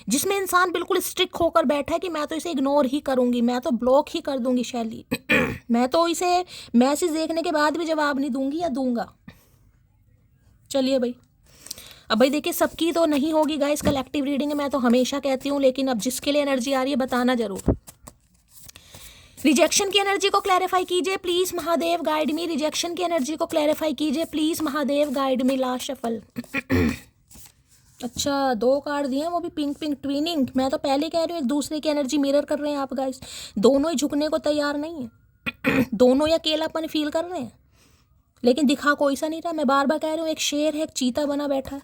जिसमें इंसान बिल्कुल स्ट्रिक्ट होकर बैठा है कि मैं तो इसे इग्नोर ही करूँगी, मैं तो ब्लॉक ही कर दूंगी शैली मैं तो इसे मैसेज देखने के बाद भी जवाब नहीं दूंगी या दूंगा। चलिए भाई, अब भाई देखिए सबकी तो नहीं होगी गाइस कलेक्टिव रीडिंग है, मैं तो हमेशा कहती हूँ, लेकिन अब जिसके लिए एनर्जी आ रही है बताना जरूर। रिजेक्शन की एनर्जी को क्लैरिफाई कीजिए please Mahadev guide me, rejection की एनर्जी को क्लैरिफाई कीजिए please Mahadev guide me. Last shuffle अच्छा 2 कार्ड दिए हैं, वो भी पिंक पिंक ट्विनिंग। मैं तो पहले कह रही हूँ एक दूसरे की एनर्जी मिरर कर रहे हैं आप गाइस, दोनों ही झुकने को तैयार नहीं है दोनों ही अकेलापन फील कर रहे हैं, लेकिन दिखा कोई सा नहीं रहा। मैं बार बार कह रही हूँ एक शेर है, एक चीता बना बैठा है।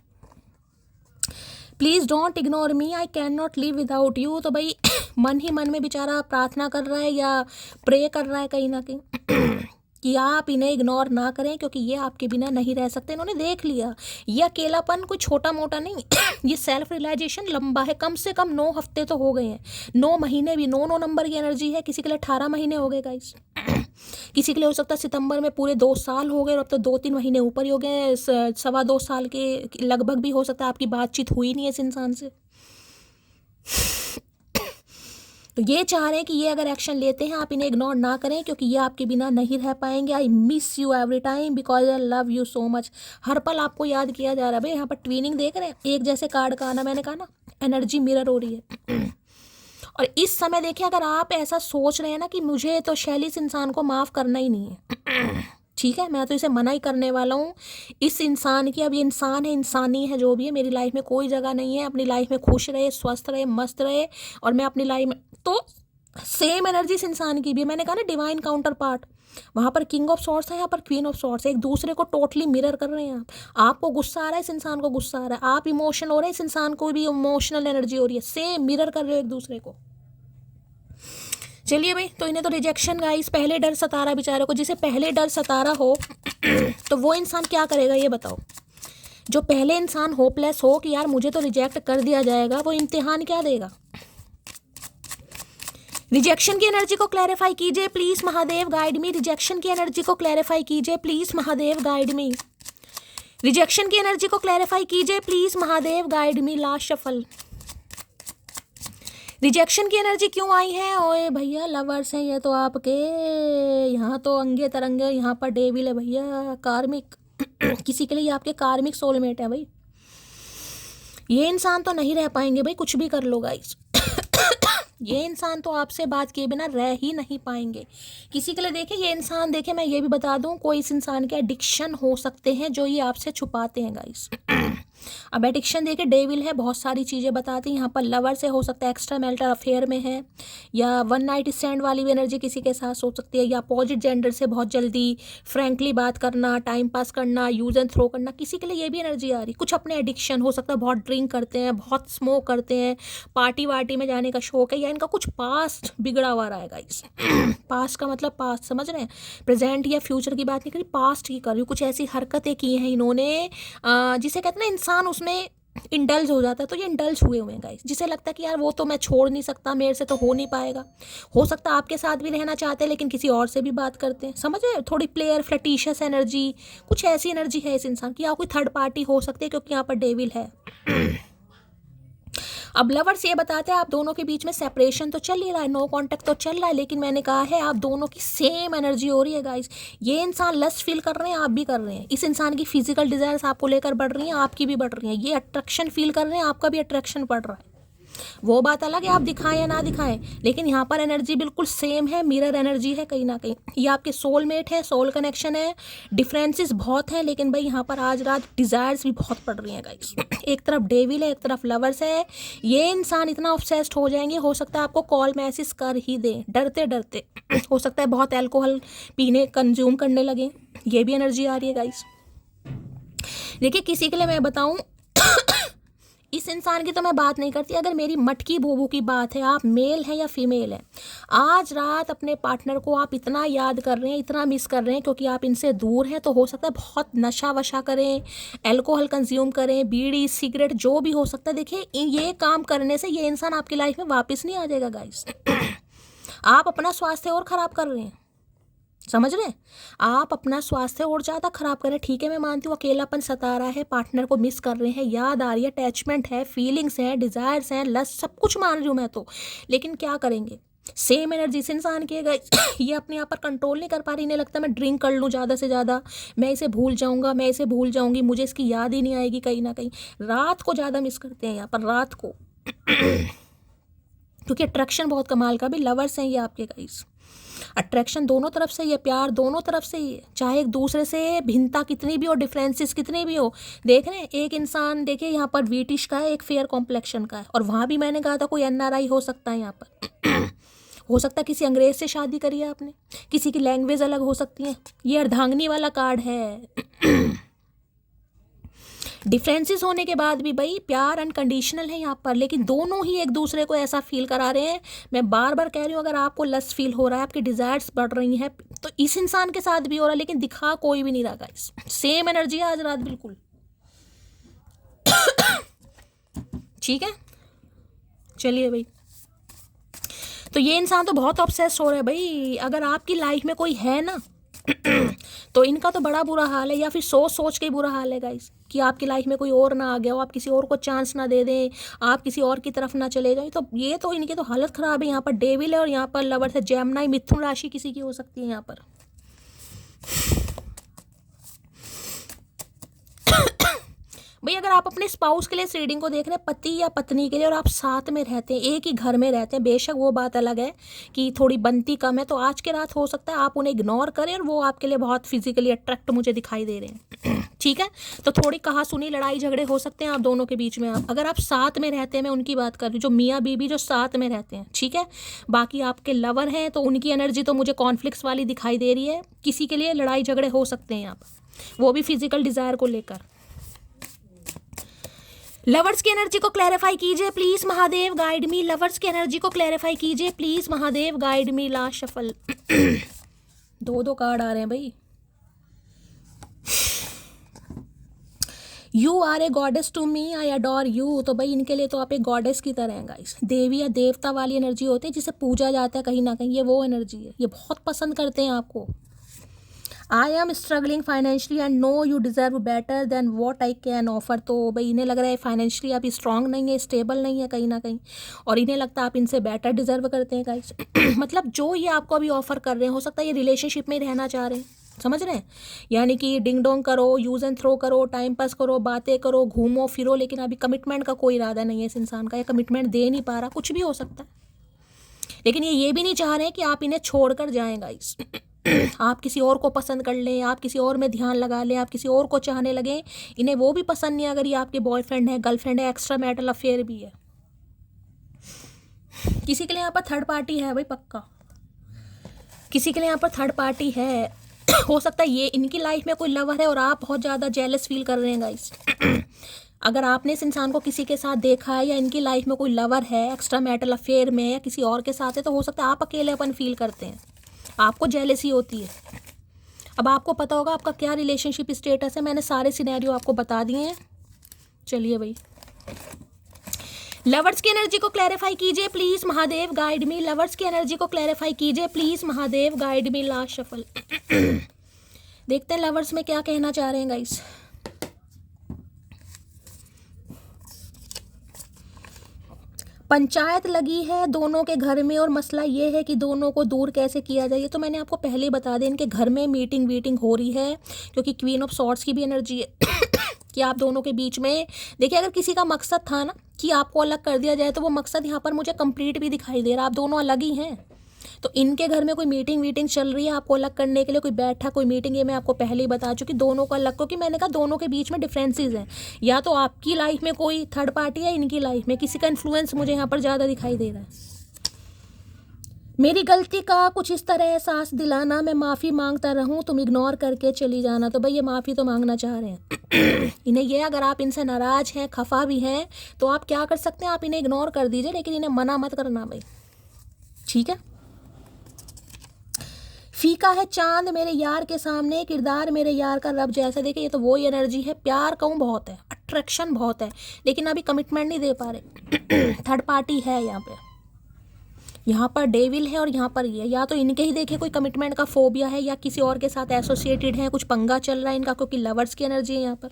Please don't ignore me, I can not live without you. तो भाई मन ही मन में बेचारा प्रार्थना कर रहा है या प्रे कर रहा है कहीं ना कहीं कि आप इन्हें इग्नोर ना करें, क्योंकि ये आपके बिना नहीं रह सकते। इन्होंने देख लिया ये अकेलापन कोई छोटा मोटा नहीं ये सेल्फ रियलाइजेशन लंबा है, कम से कम 9 हफ्ते तो हो गए हैं, 9 महीने भी, 9 नंबर की एनर्जी है। किसी के लिए 18 महीने हो गए गाइस किसी के लिए हो सकता है सितंबर में पूरे 2 साल हो गए, और अब तो 2-3 महीने ऊपर ही हो गए, 2.25 साल के लगभग भी हो सकता है आपकी बातचीत हुई नहीं है इस इंसान से। तो ये चाह रहे हैं कि ये अगर एक्शन लेते हैं आप इन्हें इग्नोर ना करें, क्योंकि ये आपके बिना नहीं रह पाएंगे। I miss you every time because I love you so much. हर पल आपको याद किया जा रहा है। भाई यहाँ पर ट्विनिंग देख रहे हैं, एक जैसे कार्ड का आना, मैंने कहा ना एनर्जी मिरर हो रही है और इस समय देखिए अगर आप ऐसा सोच रहे हैं ना कि मुझे तो शैली इस इंसान को माफ़ करना ही नहीं है ठीक है, मैं तो इसे मना ही करने वाला हूँ इस इंसान की। अब ये इंसान है, इंसानी है, जो भी है, मेरी लाइफ में कोई जगह नहीं है। अपनी लाइफ में खुश रहे, स्वस्थ रहे, मस्त रहे, और मैं अपनी लाइफ में तो सेम एनर्जी इस इंसान की भी है। मैंने कहा ना डिवाइन काउंटर पार्ट, वहाँ पर किंग ऑफ सॉर्ड्स है, यहाँ पर क्वीन ऑफ सॉर्ड्स है, एक दूसरे को टोटली मिरर कर रहे हैं आप। आपको गुस्सा आ रहा है, इस इंसान को गुस्सा आ रहा है, आप इमोशनल हो रहे हैं, इस इंसान को भी इमोशनल एनर्जी हो रही है, सेम मिरर कर रहे हो एक दूसरे को। चलिए भाई, तो इन्हें तो रिजेक्शन गाइस, पहले डर सता रहा बेचारे को। जिसे पहले डर सता रहा हो तो वो इंसान क्या करेगा ये बताओ। जो पहले इंसान होपलेस हो कि यार मुझे तो रिजेक्ट कर दिया जाएगा, वो इम्तिहान क्या देगा। रिजेक्शन की एनर्जी को क्लैरिफाई कीजिए please Mahadev guide me, rejection की एनर्जी को क्लैरिफाई कीजिए please Mahadev guide me, rejection की एनर्जी को क्लैरिफाई कीजिए please Mahadev guide me. Last shuffle, rejection की एनर्जी क्यों आई है। ओए भैया लवर्स हैं ये तो आपके, यहाँ तो अंगे तरंगे, यहाँ पर डेविल है भैया, कार्मिक किसी के लिए आपके कार्मिक सोलमेट है भाई। ये इंसान तो नहीं रह पाएंगे भाई, कुछ भी कर लो गाइस ये इंसान तो आपसे बात किए बिना रह ही नहीं पाएंगे। किसी के लिए देखे ये इंसान, देखे मैं ये भी बता दूं, कोई इस इंसान के एडिक्शन हो सकते हैं जो ये आपसे छुपाते हैं गाइस अब एडिक्शन देखे डेविल है, बहुत सारी चीज़ें बताती हैं। यहाँ पर लवर से हो सकता है, एक्स्ट्रा मैरिटल अफेयर में है, या वन नाइट स्टैंड वाली भी एनर्जी किसी के साथ हो सकती है, या अपोजिट जेंडर से बहुत जल्दी फ्रैंकली बात करना, टाइम पास करना, यूज एंड थ्रो करना, किसी के लिए ये भी एनर्जी आ रही। कुछ अपने एडिक्शन हो सकता है, बहुत ड्रिंक करते हैं, बहुत स्मोक करते हैं, पार्टी वार्टी में जाने का शौक है, या इनका कुछ पास्ट बिगड़ा हुआ रहेगा इस पास्ट का मतलब पास्ट समझ रहे हैं, प्रेजेंट या फ्यूचर की बात नहीं करी, पास्ट की कर रही हूँ। कुछ ऐसी हरकतें की हैं इन्होंने जिसे कहते हैं ना इंसान उसमें इंडल्ज हो जाता है, तो ये इंडल्ज हुए हुए हैं गाइस। जिसे लगता है कि यार वो तो मैं छोड़ नहीं सकता, मेरे से तो हो नहीं पाएगा। हो सकता है आपके साथ भी रहना चाहते हैं लेकिन किसी और से भी बात करते हैं, समझ रहे, थोड़ी प्लेयर फ्लटीशियस एनर्जी, कुछ ऐसी एनर्जी है इस इंसान की। या कोई थर्ड पार्टी हो सकती है क्योंकि यहाँ पर डेविल है अब लवर्स ये बताते हैं आप दोनों के बीच में सेपरेशन तो चल ही रहा है, नो कांटेक्ट तो चल रहा है, लेकिन मैंने कहा है आप दोनों की सेम एनर्जी हो रही है गाइस। ये इंसान लस्ट फील कर रहे हैं, आप भी कर रहे हैं। इस इंसान की फिजिकल डिजायर्स आपको लेकर बढ़ रही हैं, आपकी भी बढ़ रही हैं। ये अट्रैक्शन फील कर रहे हैं, आपका भी अट्रैक्शन बढ़ रहा है। वो बात अलग है आप दिखाएं या ना दिखाएं, लेकिन यहाँ पर एनर्जी बिल्कुल सेम है, मिरर एनर्जी है कहीं ना कहीं। ये आपके सोलमेट है, सोल कनेक्शन है, डिफरेंसेस बहुत हैं, लेकिन भाई यहाँ पर आज रात डिजायर्स भी बहुत पड़ रही हैं गाइस। एक तरफ डेविल है, एक तरफ लवर्स है। ये इंसान इतना ऑब्सेस्ड हो जाएंगे, हो सकता है आपको कॉल मैसेज कर ही दें डरते डरते हो सकता है बहुत अल्कोहल पीने कंज्यूम करने लगे। ये भी एनर्जी आ रही है गाइस। देखिए किसी के लिए मैं बताऊं इस इंसान की तो मैं बात नहीं करती, अगर मेरी मटकी बोबू की बात है, आप मेल हैं या फीमेल हैं, आज रात अपने पार्टनर को आप इतना याद कर रहे हैं, इतना मिस कर रहे हैं क्योंकि आप इनसे दूर हैं, तो हो सकता है बहुत नशा वशा करें, अल्कोहल कंज्यूम करें, बीड़ी सिगरेट जो भी हो सकता है। देखिए ये काम करने से ये इंसान आपकी लाइफ में वापस नहीं आ जाएगा गाइस आप अपना स्वास्थ्य और ख़राब कर रहे हैं। समझ रहे हैं? आप अपना स्वास्थ्य और ज़्यादा खराब करें, ठीक है मैं मानती हूँ अकेलापन सता रहा है, पार्टनर को मिस कर रहे हैं, याद आ रही है, अटैचमेंट है, फीलिंग्स हैं, डिज़ायर्स हैं, लस्ट, सब कुछ मान रही हूँ मैं तो, लेकिन क्या करेंगे? सेम एनर्जी से इंसान की ये अपने आप पर कंट्रोल नहीं कर पा रही। इन्हें लगता है मैं ड्रिंक कर लूँ ज़्यादा से ज़्यादा, मैं इसे भूल जाऊँगा, मैं इसे भूल जाऊँगी, मुझे इसकी याद ही नहीं आएगी। कहीं ना कहीं रात को ज़्यादा मिस करते हैं यहाँ पर, रात को क्योंकि अट्रैक्शन बहुत कमाल का भी, लवर्स हैं ये आपके गाइस, अट्रैक्शन दोनों तरफ से ही है, प्यार दोनों तरफ से ही है, चाहे एक दूसरे से भिन्नता कितनी भी हो, डिफरेंसेस कितने भी हो। देख रहे हैं एक इंसान, देखिए यहाँ पर ब्रिटिश का है, एक फेयर कॉम्प्लेक्शन का है, और वहाँ भी मैंने कहा था कोई एनआरआई हो सकता है यहाँ पर हो सकता है किसी अंग्रेज से शादी करी है आपने, किसी की लैंग्वेज अलग हो सकती है। ये अर्धांगिनी वाला कार्ड है डिफरेंसेस होने के बाद भी भाई प्यार अनकंडीशनल है यहाँ पर, लेकिन दोनों ही एक दूसरे को ऐसा फील करा रहे हैं। मैं बार बार कह रही हूँ, अगर आपको लस्ट फील हो रहा है, आपकी डिज़ायर्स बढ़ रही हैं, तो इस इंसान के साथ भी हो रहा है, लेकिन दिखा कोई भी नहीं रहा गाइस। सेम एनर्जी है आज रात बिल्कुल ठीक है। चलिए भाई, तो ये इंसान तो बहुत ऑब्सेस्ड हो रहा है भाई। अगर आपकी लाइफ में कोई है ना तो इनका तो बड़ा बुरा हाल है, या फिर सोच सोच के ही बुरा हाल है गाइस, कि आपकी लाइफ में कोई और ना आ गया हो, आप किसी और को चांस ना दे दें, आप किसी और की तरफ ना चले जाएं। तो ये तो इनकी तो हालत ख़राब है। यहाँ पर डेविल है और यहाँ पर लवर है, जेमिनी, मिथुन राशि किसी की हो सकती है यहाँ पर भाई। अगर आप अपने स्पाउस के लिए इस रीडिंग को देख रहे हैं, पति या पत्नी के लिए, और आप साथ में रहते हैं, एक ही घर में रहते हैं, बेशक वो बात अलग है कि थोड़ी बनती कम है, तो आज के रात हो सकता है आप उन्हें इग्नोर करें और वो आपके लिए बहुत फिजिकली अट्रैक्ट मुझे दिखाई दे रहे हैं ठीक है। तो थोड़ी कहा सुनी लड़ाई झगड़े हो सकते हैं आप दोनों के बीच में। आप अगर आप साथ में रहते हैं, मैं उनकी बात कर रही हूँ, जो मियाँ बीबी जो साथ में रहते हैं, ठीक है। बाकी आपके लवर हैं तो उनकी एनर्जी तो मुझे कॉन्फ्लिक्ट्स वाली दिखाई दे रही है, किसी के लिए लड़ाई झगड़े हो सकते हैं यहाँ पर, वो भी फिजिकल डिज़ायर को लेकर। लवर्स की एनर्जी को क्लैरिफाई कीजिए please Mahadev, guide me. Lovers की एनर्जी को क्लैरिफाई कीजिए please Mahadev, guide me. Last shuffle दो कार्ड आ रहे हैं भाई। You are a goddess to me, I adore you. तो भाई इनके लिए तो आप एक गॉडेस की तरह हैं गाइस, देवी या देवता वाली एनर्जी होती है जिसे पूजा जाता है कहीं ना कहीं, ये वो एनर्जी है। ये बहुत पसंद करते हैं आपको। I am struggling financially and know you deserve better than what I can offer. तो भाई इन्हें लग रहा है फाइनेंशियली आप स्ट्रांग नहीं है, स्टेबल नहीं है कहीं ना कहीं, और इन्हें लगता है आप इनसे बेटर डिज़र्व करते हैं गाइस मतलब जो ये आपको अभी ऑफर कर रहे हैं, हो सकता है ये रिलेशनशिप में रहना चाह रहे हैं, समझ रहे हैं? यानी कि डिंग डोंग करो, यूज़ एंड थ्रो करो, टाइम पास करो, बातें करो, घूमो फिरो, लेकिन अभी कमिटमेंट का कोई इरादा नहीं है इस इंसान का, या कमिटमेंट दे नहीं पा रहा, कुछ भी हो सकता है। लेकिन ये भी नहीं चाह रहे हैं कि आप इन्हें छोड़कर जाएं गाइस आप किसी और को पसंद कर लें, आप किसी और में ध्यान लगा लें, आप किसी और को चाहने लगें। इन्हें वो भी पसंद नहीं है अगर ये आपके बॉयफ्रेंड है, गर्लफ्रेंड है, एक्स्ट्रा मैरिटल अफेयर भी है। किसी के लिए यहाँ पर थर्ड पार्टी है भाई, पक्का किसी के लिए यहाँ पर थर्ड पार्टी है हो सकता है ये इनकी लाइफ में कोई लवर है और आप बहुत ज़्यादा जेलस फील कर रहे हैं गाइस अगर आपने इस इंसान को किसी के साथ देखा है, या इनकी लाइफ में कोई लवर है, एक्स्ट्रा मैरिटल अफेयर में, या किसी और के साथ है, तो हो सकता है आप अकेलेपन फील करते हैं, आपको जेलसी होती है। अब आपको पता होगा आपका क्या रिलेशनशिप स्टेटस है, मैंने सारे सिनेरियो आपको बता दिए हैं। चलिए भाई, लवर्स की एनर्जी को क्लैरिफाई कीजिए please Mahadev, guide me. Lovers की एनर्जी को क्लैरिफाई कीजिए please Mahadev, guide me. Last shuffle देखते हैं लवर्स में क्या कहना चाह रहे हैं गाइस। पंचायत लगी है दोनों के घर में, और मसला ये है कि दोनों को दूर कैसे किया जाए। तो मैंने आपको पहले ही बता दें, इनके घर में मीटिंग हो रही है, क्योंकि क्वीन ऑफ सॉर्ड्स की भी एनर्जी है कि आप दोनों के बीच में, देखिए अगर किसी का मकसद था ना कि आपको अलग कर दिया जाए, तो वो मकसद यहाँ पर मुझे कंप्लीट भी दिखाई दे रहा है। आप दोनों अलग ही हैं, तो इनके घर में कोई मीटिंग चल रही है आपको अलग करने के लिए, कोई बैठा कोई मीटिंग, ये मैं आपको पहले ही बता चुकी दोनों को अलग, क्योंकि मैंने कहा दोनों के बीच में डिफरेंसेस हैं। या तो आपकी लाइफ में कोई थर्ड पार्टी है, इनकी लाइफ में किसी का इन्फ्लुएंस मुझे यहाँ पर ज़्यादा दिखाई दे रहा है। मेरी गलती का कुछ इस तरह एहसास दिलाना, मैं माफ़ी मांगता रहूं, तुम इग्नोर करके चली जाना। तो भाई ये माफ़ी तो मांगना चाह रहे हैं इन्हें ये, अगर आप इनसे नाराज़ हैं, खफा भी हैं, तो आप क्या कर सकते हैं, आप इन्हें इग्नोर कर दीजिए, लेकिन इन्हें मना मत करना भाई, ठीक है। फीका है चांद मेरे यार के सामने, किरदार मेरे यार का रब जैसा। देखिए ये तो वही एनर्जी है, प्यार कहूँ बहुत है, अट्रैक्शन बहुत है, लेकिन अभी कमिटमेंट नहीं दे पा रहे थर्ड पार्टी है यहाँ पे, यहाँ पर डेविल है और यहाँ पर ये, या तो इनके ही देखे कोई कमिटमेंट का फोबिया है या किसी और के साथ एसोसिएटेड है, कुछ पंगा चल रहा है इनका, क्योंकि लवर्स की एनर्जी है यहाँ पर।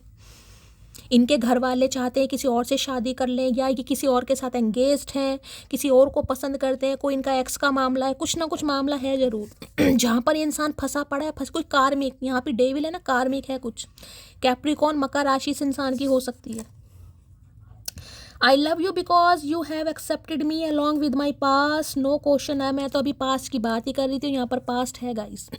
इनके घर वाले चाहते हैं किसी और से शादी कर लें, या ये किसी और के साथ एंगेज्ड हैं, किसी और को पसंद करते हैं, कोई इनका एक्स का मामला है, कुछ ना कुछ मामला है ज़रूर जहाँ पर ये इंसान फंसा पड़ा है, कोई कार्मिक, यहाँ पे डेविल है ना, कार्मिक है कुछ। कैप्रिकॉर्न मकर राशि से इंसान की हो सकती है। I love you because you have accepted me along with my past, no question है। मैं तो अभी पास्ट की बात ही कर रही थी, यहाँ पर पास्ट है गाइस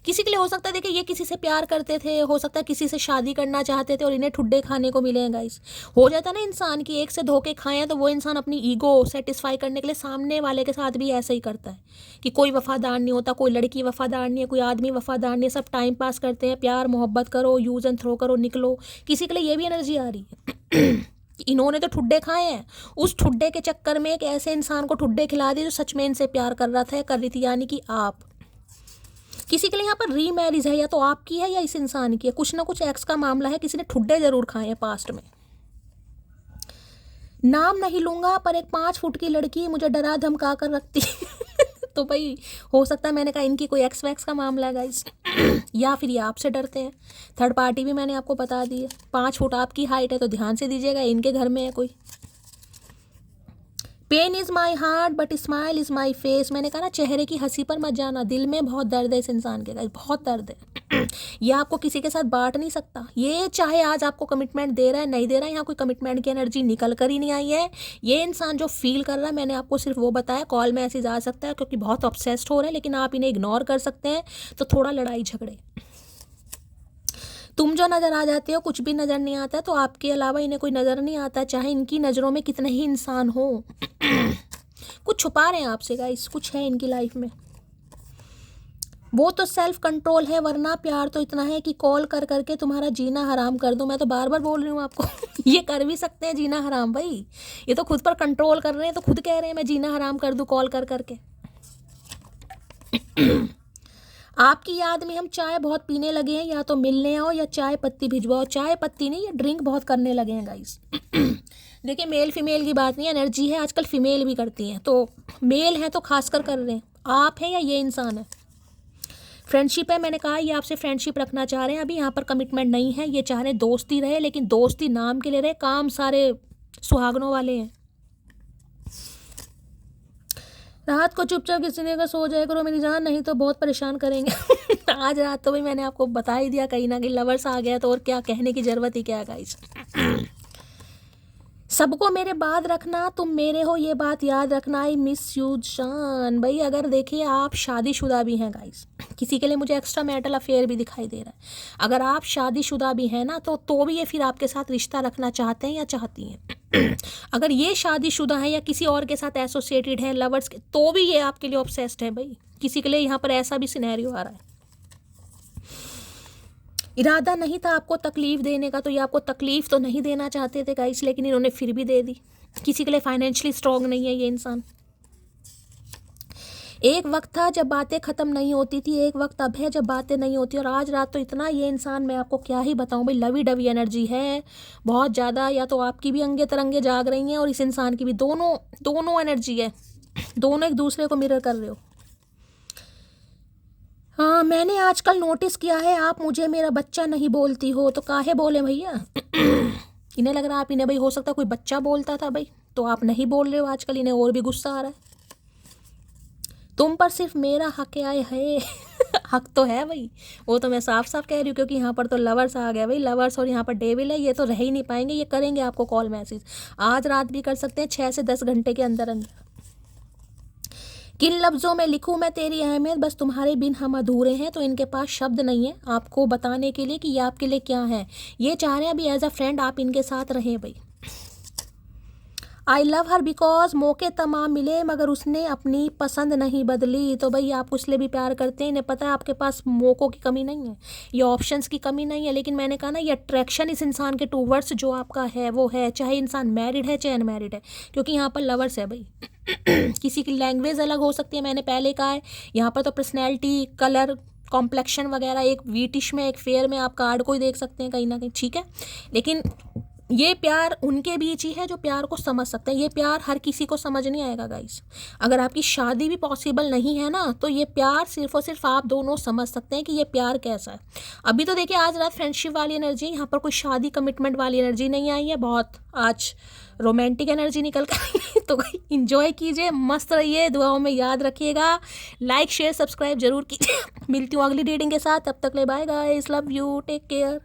किसी के लिए हो सकता है, देखिए ये किसी से प्यार करते थे, हो सकता है किसी से शादी करना चाहते थे और इन्हें ठुड्डे खाने को मिले हैं गाइस। हो जाता है ना इंसान की एक से धोखे खाएं तो वो इंसान अपनी ईगो सेटिस्फाई करने के लिए सामने वाले के साथ भी ऐसा ही करता है कि कोई वफादार नहीं होता, कोई लड़की वफादार नहीं है, कोई आदमी वफादार नहीं है, सब टाइम पास करते हैं, प्यार मोहब्बत करो, यूज़ एंड थ्रो करो, निकलो। किसी के लिए ये भी एनर्जी आ रही है इन्होंने तो ठुड्डे खाए हैं, उस ठुड्डे के चक्कर में एक ऐसे इंसान को ठुड्डे खिला दिए जो सच में इनसे प्यार कर रहा था, कर रही थी, यानी कि आप। किसी के लिए यहाँ पर रीमैरिज है, या तो आपकी है या इस इंसान की है, कुछ ना कुछ एक्स का मामला है, किसी ने ठुड्डे जरूर खाए हैं पास्ट में। नाम नहीं लूंगा पर एक 5 फुट की लड़की मुझे डरा धमका कर रखती तो भाई हो सकता है, मैंने कहा इनकी कोई एक्स वैक्स का मामला है गाइस या फिर ये आपसे डरते हैं। थर्ड पार्टी भी मैंने आपको बता दी है। 5 फुट आपकी हाइट है तो ध्यान से दीजिएगा, इनके घर में है कोई। Pain is my heart but smile is my face, मैंने कहा ना चेहरे की हंसी पर मत जाना, दिल में बहुत दर्द है इस इंसान के गाइस, बहुत दर्द है ये आपको किसी के साथ बांट नहीं सकता। ये चाहे आज आपको कमिटमेंट दे रहा है नहीं दे रहा है, यहाँ कोई कमिटमेंट की एनर्जी निकल कर ही नहीं आई है। ये इंसान जो फील कर रहा है, मैंने आपको सिर्फ वो बताया, कॉल मैसेज आ सकता है क्योंकि बहुत ऑब्सेस्ड हो रहे हैं, लेकिन आप इन्हें इग्नोर कर सकते हैं। तो थोड़ा लड़ाई झगड़े, तुम जो नज़र आ जाते हो कुछ भी नज़र नहीं आता, तो आपके अलावा इन्हें कोई नज़र नहीं आता, चाहे इनकी नज़रों में कितने ही इंसान हो कुछ छुपा रहे हैं आपसे गाइस, कुछ है इनकी लाइफ में। वो तो सेल्फ कंट्रोल है, वरना प्यार तो इतना है कि कॉल कर करके तुम्हारा जीना हराम कर दूं। मैं तो बार बार बोल रही हूँ आपको ये कर भी सकते हैं जीना हराम भाई, ये तो खुद पर कंट्रोल कर रहे हैं, तो खुद कह रहे हैं मैं जीना हराम कर दूं कॉल कर करके आपकी याद में हम चाय बहुत पीने लगे हैं, या तो मिलने आओ या चाय पत्ती भिजवाओ। चाय पत्ती नहीं, ये ड्रिंक बहुत करने लगे हैं गाइस देखिए मेल फीमेल की बात नहीं, एनर्जी है, आजकल फीमेल भी करती हैं, तो मेल है तो खासकर कर रहे हैं। आप हैं या ये इंसान है। फ्रेंडशिप है, मैंने कहा ये आपसे फ्रेंडशिप रखना चाह रहे हैं, अभी यहाँ पर कमिटमेंट नहीं है, ये चाह रहे हैं दोस्ती रहे, लेकिन दोस्ती नाम के लिए रहे, काम सारे सुहागनों वाले हैं। रात को चुपचाप किसी ने का सो जाया करो मेरी जान, नहीं तो बहुत परेशान करेंगे आज रात तो भाई मैंने आपको बता ही दिया, कहीं ना कहीं लवर्स आ गया तो और क्या कहने की ज़रूरत ही क्या है गाइस सबको मेरे बाद रखना, तुम मेरे हो ये बात याद रखना, आई मिस यू जान। भाई अगर देखिए आप शादीशुदा भी हैं गाइस, किसी के लिए मुझे एक्स्ट्रा मैरिटल अफेयर भी दिखाई दे रहा है, अगर आप शादीशुदा भी हैं ना तो भी ये फिर आपके साथ रिश्ता रखना चाहते हैं या चाहती हैं अगर ये शादीशुदा है या किसी और के साथ एसोसिएटेड है लवर्स के, तो भी ये आपके लिए ऑब्सेस्ड है भाई। किसी के लिए यहाँ पर ऐसा भी सिनेरियो आ रहा है। इरादा नहीं था आपको तकलीफ देने का, तो ये आपको तकलीफ तो नहीं देना चाहते थे गाइस, लेकिन इन्होंने फिर भी दे दी। किसी के लिए फाइनेंशियली स्ट्रांग नहीं है ये इंसान। एक वक्त था जब बातें ख़त्म नहीं होती थी, एक वक्त अब है जब बातें नहीं होती, और आज रात तो इतना ये इंसान मैं आपको क्या ही बताऊं भाई, लवी डवी एनर्जी है बहुत ज़्यादा। या तो आपकी भी अंगे तरंगे जाग रही हैं और इस इंसान की भी, दोनों एनर्जी है, दोनों एक दूसरे को मिरर कर रहे हो। हाँ मैंने आजकल नोटिस किया है आप मुझे मेरा बच्चा नहीं बोलती हो, तो काहे बोले भैया इन्हें लग रहा है आप इन्हें भाई हो सकता है कोई बच्चा बोलता था भाई, तो आप नहीं बोल रहे हो आजकल, इन्हें और भी गुस्सा आ रहा है। तुम पर सिर्फ मेरा हक आए है हक तो है भाई, वो तो मैं साफ साफ कह रही हूँ, क्योंकि यहाँ पर तो लवर्स आ गया भाई, लवर्स और यहाँ पर डेविल है, ये तो रह ही नहीं पाएंगे, ये करेंगे आपको कॉल मैसेज, आज रात भी कर सकते हैं 6 से 10 घंटे के अंदर अंदर। किन लफ्ज़ों में लिखूं मैं तेरी अहमियत, बस तुम्हारे बिन हम अधूरे हैं, तो इनके पास शब्द नहीं है आपको बताने के लिए कि ये आपके लिए क्या है। ये चाह रहे हैं अभी एज अ फ्रेंड आप इनके साथ रहें भाई। आई लव हर बिकॉज मौके तमाम मिले मगर उसने अपनी पसंद नहीं बदली, तो भाई आप उससे भी प्यार करते हैं, इन्हें पता है आपके पास मौक़ों की कमी नहीं है, ये ऑप्शंस की कमी नहीं है, लेकिन मैंने कहा ना ये अट्रैक्शन इस इंसान के टूवर्ड्स जो आपका है वो है, चाहे इंसान मैरिड है चाहे अनमैरिड है, क्योंकि यहाँ पर लवर्स है भाई किसी की लैंग्वेज अलग हो सकती है, मैंने पहले कहा है, यहाँ पर तो पर्सनैलिटी, कलर, कॉम्प्लेक्शन वगैरह, एक वीटिश में एक फेयर में आप कार्ड को ही देख सकते हैं कहीं ना कहीं, ठीक है, लेकिन ये प्यार उनके बीच ही है जो प्यार को समझ सकते हैं। ये प्यार हर किसी को समझ नहीं आएगा गाइस। अगर आपकी शादी भी पॉसिबल नहीं है ना, तो ये प्यार सिर्फ और सिर्फ आप दोनों समझ सकते हैं कि ये प्यार कैसा है। अभी तो देखिए आज रात फ्रेंडशिप वाली एनर्जी, यहाँ पर कोई शादी कमिटमेंट वाली एनर्जी नहीं आई है, बहुत आज रोमांटिक एनर्जी निकल कर तो इंजॉय कीजिए, मस्त रहिए, दुआओं में याद रखिएगा, लाइक शेयर सब्सक्राइब जरूर कीजिए। मिलती हूँ अगली रीडिंग के साथ, तब तक ले bye guys, love you, take care.